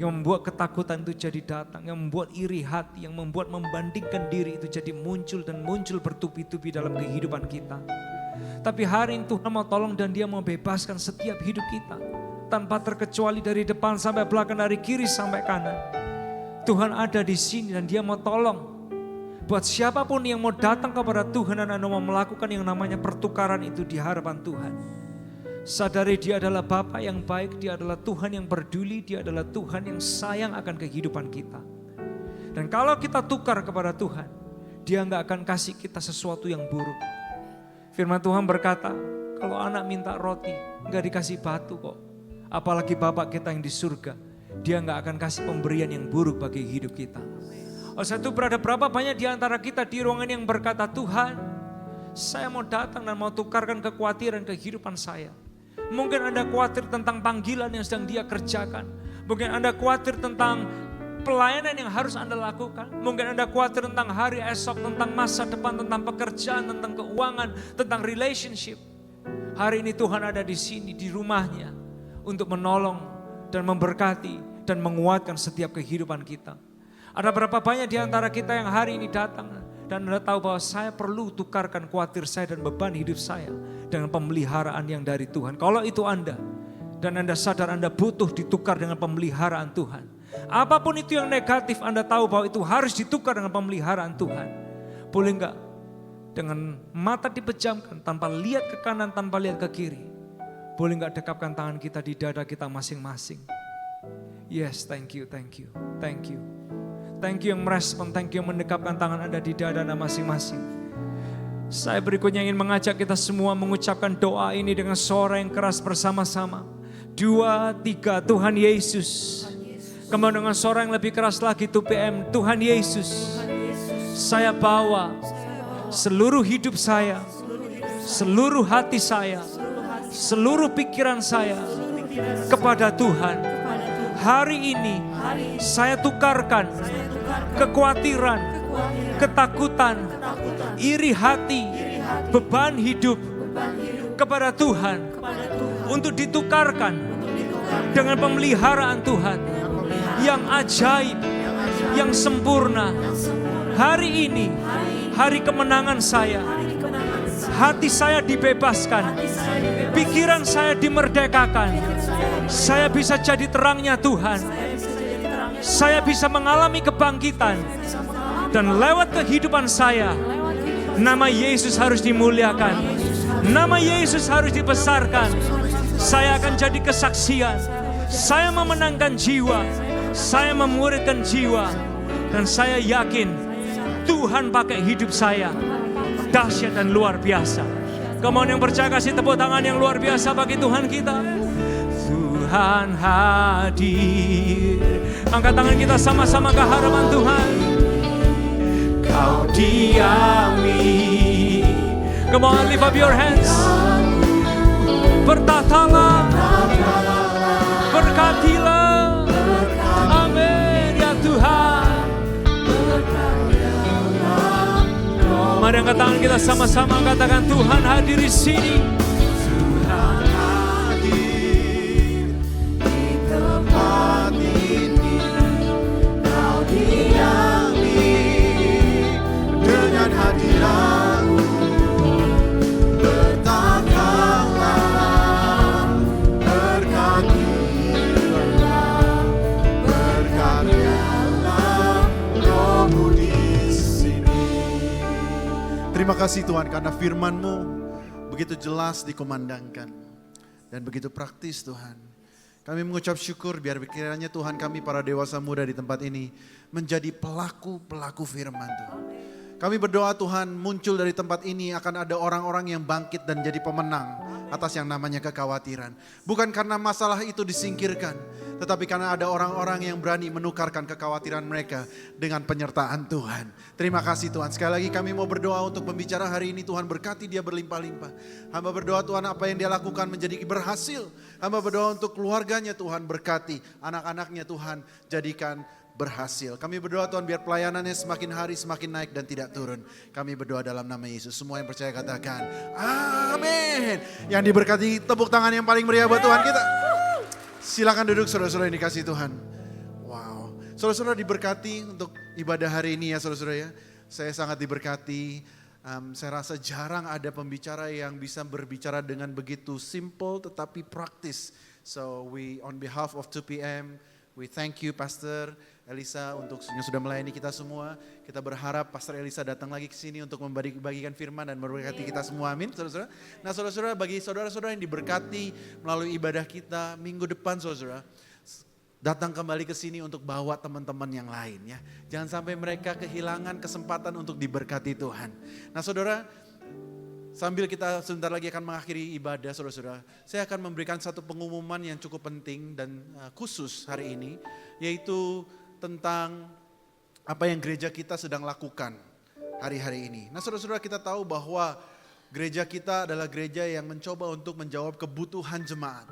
yang membuat ketakutan itu jadi datang, yang membuat iri hati, yang membuat membandingkan diri itu jadi muncul dan muncul bertubi-tubi dalam kehidupan kita. Tapi hari ini Tuhan mau tolong dan Dia mau bebaskan setiap hidup kita, tanpa terkecuali dari depan sampai belakang, dari kiri sampai kanan. Tuhan ada di sini dan Dia mau tolong. Buat siapapun yang mau datang kepada Tuhan dan Anda mau melakukan yang namanya pertukaran itu di hadapan Tuhan. Sadari Dia adalah Bapa yang baik, Dia adalah Tuhan yang peduli, Dia adalah Tuhan yang sayang akan kehidupan kita. Dan kalau kita tukar kepada Tuhan, Dia nggak akan kasih kita sesuatu yang buruk. Firman Tuhan berkata, kalau anak minta roti, nggak dikasih batu kok. Apalagi Bapa kita yang di surga, Dia nggak akan kasih pemberian yang buruk bagi hidup kita. Satu berada berapa banyak di antara kita di ruangan yang berkata, Tuhan, saya mau datang dan mau tukarkan kekhawatiran kehidupan saya. Mungkin Anda khawatir tentang panggilan yang sedang Dia kerjakan. Mungkin Anda khawatir tentang pelayanan yang harus Anda lakukan. Mungkin Anda khawatir tentang hari esok, tentang masa depan, tentang pekerjaan, tentang keuangan, tentang relationship. Hari ini Tuhan ada di sini, di rumahnya, untuk menolong dan memberkati dan menguatkan setiap kehidupan kita. Ada berapa banyak di antara kita yang hari ini datang dan Anda tahu bahwa saya perlu tukarkan khawatir saya dan beban hidup saya dengan pemeliharaan yang dari Tuhan. Kalau itu Anda dan Anda sadar Anda butuh ditukar dengan pemeliharaan Tuhan. Apapun itu yang negatif, Anda tahu bahwa itu harus ditukar dengan pemeliharaan Tuhan. Boleh enggak dengan mata dipejamkan, tanpa lihat ke kanan, tanpa lihat ke kiri. Boleh enggak dekapkan tangan kita di dada kita masing-masing. Yes, thank you, thank you, thank you. Thank you yang merespon, thank you yang mendekapkan tangan Anda di dada Anda masing-masing. Saya berikutnya ingin mengajak kita semua mengucapkan doa ini dengan suara yang keras bersama-sama. 2, 3, Tuhan Yesus. Kemudian dengan suara yang lebih keras lagi 2PM, Tuhan Yesus. Saya bawa seluruh hidup saya, seluruh hati saya, seluruh pikiran saya kepada Tuhan. Hari ini saya tukarkan kekhawatiran, ketakutan, iri hati, beban hidup kepada Tuhan untuk ditukarkan dengan pemeliharaan Tuhan yang ajaib, yang sempurna. Hari ini hari kemenangan saya. Hati saya dibebaskan, pikiran saya dimerdekakan. Saya bisa jadi terangnya Tuhan. Saya bisa mengalami kebangkitan. Dan lewat kehidupan saya, nama Yesus harus dimuliakan. Nama Yesus harus dibesarkan. Saya akan jadi kesaksian. Saya memenangkan jiwa. Saya memuridkan jiwa. Dan saya yakin Tuhan pakai hidup saya dahsyat dan luar biasa. Come on, yang percaya kasih tepuk tangan yang luar biasa bagi Tuhan kita. Tuhan hadir. Angkat tangan kita sama-sama ke hadapan Tuhan. Kau diami. Come on, lift up your hands. Bertatalah, berkatilah. Amin ya Tuhan. Mari angkat tangan kita sama-sama katakan Tuhan hadir di sini. Tuhan hadir di tempat ini. Kau diami dengan hadirat-Mu. Bertatalah, Terima kasih Tuhan karena firman-Mu begitu jelas dikumandangkan dan begitu praktis Tuhan. Kami mengucap syukur biar kiranya Tuhan kami para dewasa muda di tempat ini menjadi pelaku-pelaku firman Tuhan. Kami berdoa Tuhan muncul dari tempat ini akan ada orang-orang yang bangkit dan jadi pemenang atas yang namanya kekhawatiran. Bukan karena masalah itu disingkirkan, tetapi karena ada orang-orang yang berani menukarkan kekhawatiran mereka dengan penyertaan Tuhan. Terima kasih Tuhan. Sekali lagi kami mau berdoa untuk pembicara hari ini. Tuhan berkati dia berlimpah-limpah. Hamba berdoa Tuhan apa yang dia lakukan menjadi berhasil. Hamba berdoa untuk keluarganya Tuhan berkati. Anak-anaknya Tuhan jadikan berhasil. Kami berdoa Tuhan biar pelayanannya semakin hari semakin naik dan tidak turun. Kami berdoa dalam nama Yesus. Semua yang percaya katakan amin. Yang diberkati tepuk tangan yang paling meriah buat Tuhan kita. Silakan duduk saudara-saudara yang dikasihi Tuhan. Wow. Saudara-saudara diberkati untuk ibadah hari ini ya saudara-saudara ya. Saya sangat diberkati. Saya rasa jarang ada pembicara yang bisa berbicara dengan begitu simple tetapi praktis. So we on behalf of 2PM, we thank you Pastor Elisa untuk yang sudah melayani kita semua. Kita berharap Pastor Elisa datang lagi ke sini untuk membagikan firman dan memberkati kita semua. Amin, saudara-saudara. Nah, saudara-saudara, bagi saudara-saudara yang diberkati melalui ibadah kita minggu depan, saudara, datang kembali ke sini untuk bawa teman-teman yang lain ya. Jangan sampai mereka kehilangan kesempatan untuk diberkati Tuhan. Nah, saudara, sambil kita sebentar lagi akan mengakhiri ibadah, saudara-saudara, saya akan memberikan satu pengumuman yang cukup penting dan khusus hari ini, yaitu tentang apa yang gereja kita sedang lakukan hari-hari ini. Nah saudara-saudara, kita tahu bahwa gereja kita adalah gereja yang mencoba untuk menjawab kebutuhan jemaat.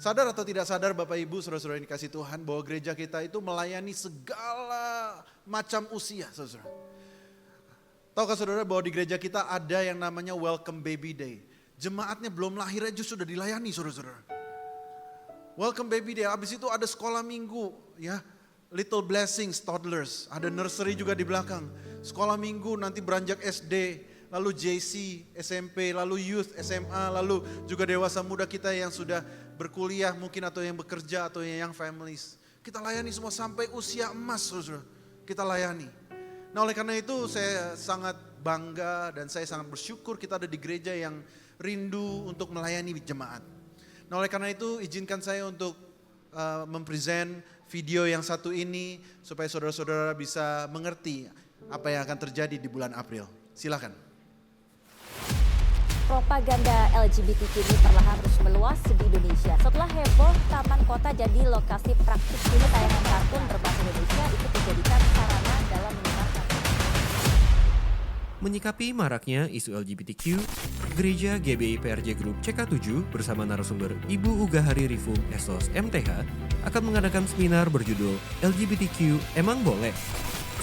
Sadar atau tidak sadar Bapak Ibu, saudara-saudara yang dikasih Tuhan, bahwa gereja kita itu melayani segala macam usia, saudara. Tahukah saudara bahwa di gereja kita ada yang namanya Welcome Baby Day. Jemaatnya belum lahir aja sudah dilayani, saudara-saudara. Welcome Baby Day, habis itu ada sekolah minggu ya. Little Blessings, toddlers, ada nursery juga di belakang. Sekolah minggu nanti beranjak SD, lalu JC, SMP, lalu youth, SMA, lalu juga dewasa muda kita yang sudah berkuliah mungkin atau yang bekerja atau yang families. Kita layani semua sampai usia emas, saudara. Kita layani. Nah oleh karena itu saya sangat bangga dan saya sangat bersyukur kita ada di gereja yang rindu untuk melayani jemaat. Nah oleh karena itu izinkan saya untuk mempresent video yang satu ini supaya saudara-saudara bisa mengerti apa yang akan terjadi di bulan April. Silakan. Propaganda LGBTQ ini perlahan terus meluas di Indonesia. Setelah heboh, Taman Kota jadi lokasi praktik kini tayangan kartun berbahasa Indonesia ikut dijadikan sarana dalam menyebarkan. Menyikapi maraknya isu LGBTQ, Gereja GBI PRJ Group CK7 bersama narasumber Ibu Ugahari Rifum Esos MTH akan mengadakan seminar berjudul LGBTQ Emang Boleh.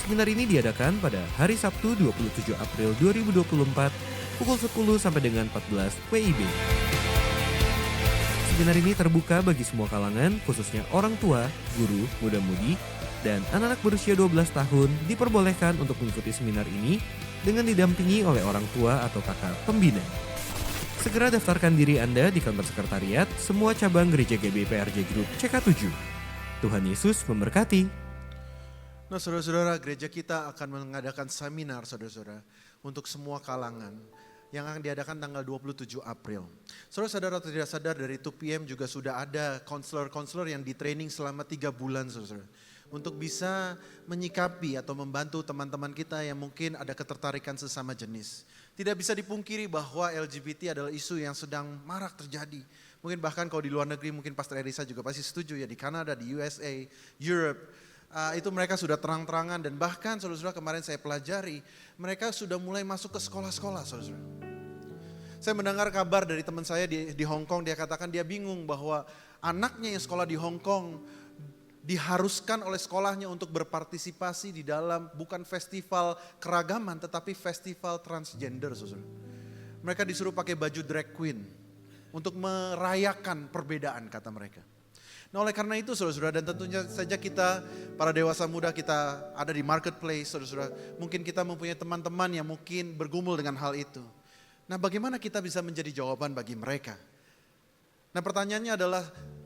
Seminar ini diadakan pada hari Sabtu 27 April 2024 pukul 10 sampai dengan 14 WIB. Seminar ini terbuka bagi semua kalangan, khususnya orang tua, guru, muda-mudi, dan anak-anak berusia 12 tahun diperbolehkan untuk mengikuti seminar ini dengan didampingi oleh orang tua atau kakak pembina. Segera daftarkan diri Anda di kantor sekretariat semua cabang Gereja GBI PRJ Group CK7. Tuhan Yesus memberkati. Nah saudara-saudara, gereja kita akan mengadakan seminar saudara-saudara untuk semua kalangan yang akan diadakan tanggal 27 April. Saudara sadar atau tidak sadar dari 2PM juga sudah ada konselor-konselor yang di-training selama 3 bulan saudara. Untuk bisa menyikapi atau membantu teman-teman kita yang mungkin ada ketertarikan sesama jenis. Tidak bisa dipungkiri bahwa LGBT adalah isu yang sedang marak terjadi. Mungkin bahkan kalau di luar negeri mungkin Pastor Elisa juga pasti setuju ya, di Kanada, di USA, Europe. Itu mereka sudah terang-terangan dan bahkan saudara-saudara kemarin saya pelajari, mereka sudah mulai masuk ke sekolah-sekolah saudara-saudara. Saya mendengar kabar dari teman saya di Hong Kong, dia katakan dia bingung bahwa anaknya yang sekolah di Hong Kong diharuskan oleh sekolahnya untuk berpartisipasi di dalam bukan festival keragaman tetapi festival transgender saudara. Mereka disuruh pakai baju drag queen untuk merayakan perbedaan kata mereka. Nah oleh karena itu saudara-saudara dan tentunya saja kita para dewasa muda kita ada di marketplace saudara-saudara. Mungkin kita mempunyai teman-teman yang mungkin bergumul dengan hal itu. Nah bagaimana kita bisa menjadi jawaban bagi mereka? Nah pertanyaannya adalah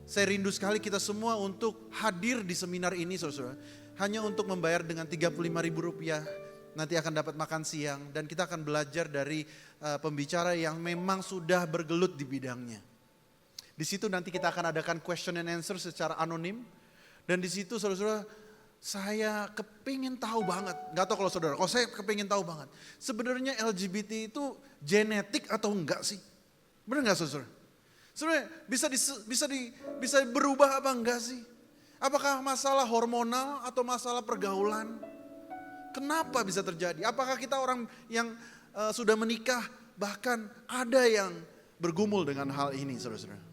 saya rindu sekali kita semua untuk hadir di seminar ini saudara-saudara. Hanya untuk membayar dengan Rp35.000. nanti akan dapat makan siang dan kita akan belajar dari pembicara yang memang sudah bergelut di bidangnya. Di situ nanti kita akan adakan question and answer secara anonim dan di situ saudara-saudara saya kepingin tahu banget, nggak tahu kalau saudara, kalau saya kepingin tahu banget, sebenarnya LGBT itu genetik atau enggak sih? Benar nggak saudara? Sebenarnya bisa berubah apa enggak sih? Apakah masalah hormonal atau masalah pergaulan? Kenapa bisa terjadi? Apakah kita orang yang sudah menikah bahkan ada yang bergumul dengan hal ini, saudara-saudara?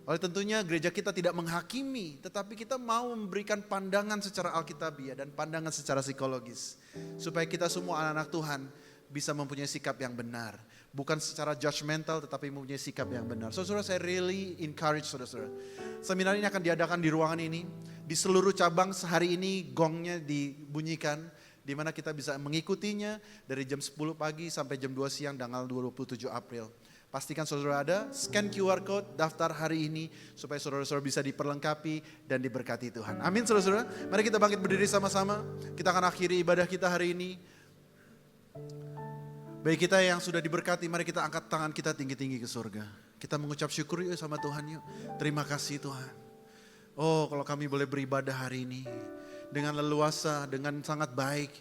Oleh tentunya gereja kita tidak menghakimi, tetapi kita mau memberikan pandangan secara alkitabiah dan pandangan secara psikologis. Supaya kita semua anak-anak Tuhan bisa mempunyai sikap yang benar. Bukan secara judgmental tetapi mempunyai sikap yang benar. Saudara-saudara, saya really encourage saudara-saudara. Seminar ini akan diadakan di ruangan ini. Di seluruh cabang sehari ini gongnya dibunyikan. Di mana kita bisa mengikutinya dari jam 10 pagi sampai jam 2 siang tanggal 27 April. Pastikan saudara ada, scan QR code, daftar hari ini supaya saudara-saudara bisa diperlengkapi dan diberkati Tuhan. Amin saudara-saudara. Mari kita bangkit berdiri sama-sama. Kita akan akhiri ibadah kita hari ini. Bagi kita yang sudah diberkati, mari kita angkat tangan kita tinggi-tinggi ke surga. Kita mengucap syukur yuk sama Tuhan yuk. Terima kasih Tuhan. Oh, kalau kami boleh beribadah hari ini dengan leluasa, dengan sangat baik,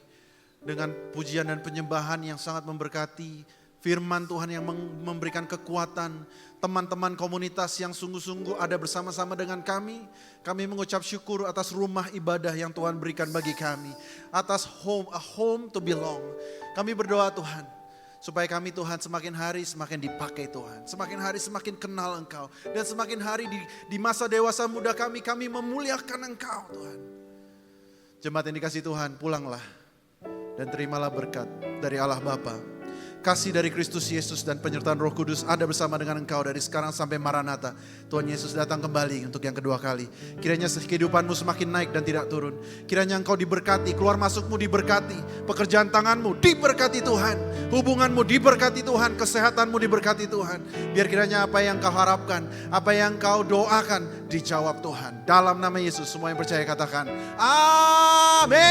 dengan pujian dan penyembahan yang sangat memberkati. Firman Tuhan yang memberikan kekuatan, teman-teman komunitas yang sungguh-sungguh ada bersama-sama dengan kami. Kami mengucap syukur atas rumah ibadah yang Tuhan berikan bagi kami. Atas a home to belong. Kami berdoa Tuhan, supaya kami Tuhan semakin hari semakin dipakai Tuhan. Semakin hari semakin kenal Engkau. Dan semakin hari di masa dewasa muda kami memuliakan Engkau Tuhan. Jemaat yang dikasihi Tuhan, pulanglah dan terimalah berkat dari Allah Bapa, kasih dari Kristus Yesus dan penyertaan Roh Kudus ada bersama dengan engkau dari sekarang sampai Maranatha. Tuhan Yesus datang kembali untuk yang kedua kali. Kiranya kehidupanmu semakin naik dan tidak turun. Kiranya engkau diberkati, keluar masukmu diberkati, pekerjaan tanganmu diberkati Tuhan, hubunganmu diberkati Tuhan, kesehatanmu diberkati Tuhan. Biar kiranya apa yang kau harapkan, apa yang kau doakan dijawab Tuhan. Dalam nama Yesus semua yang percaya katakan amin.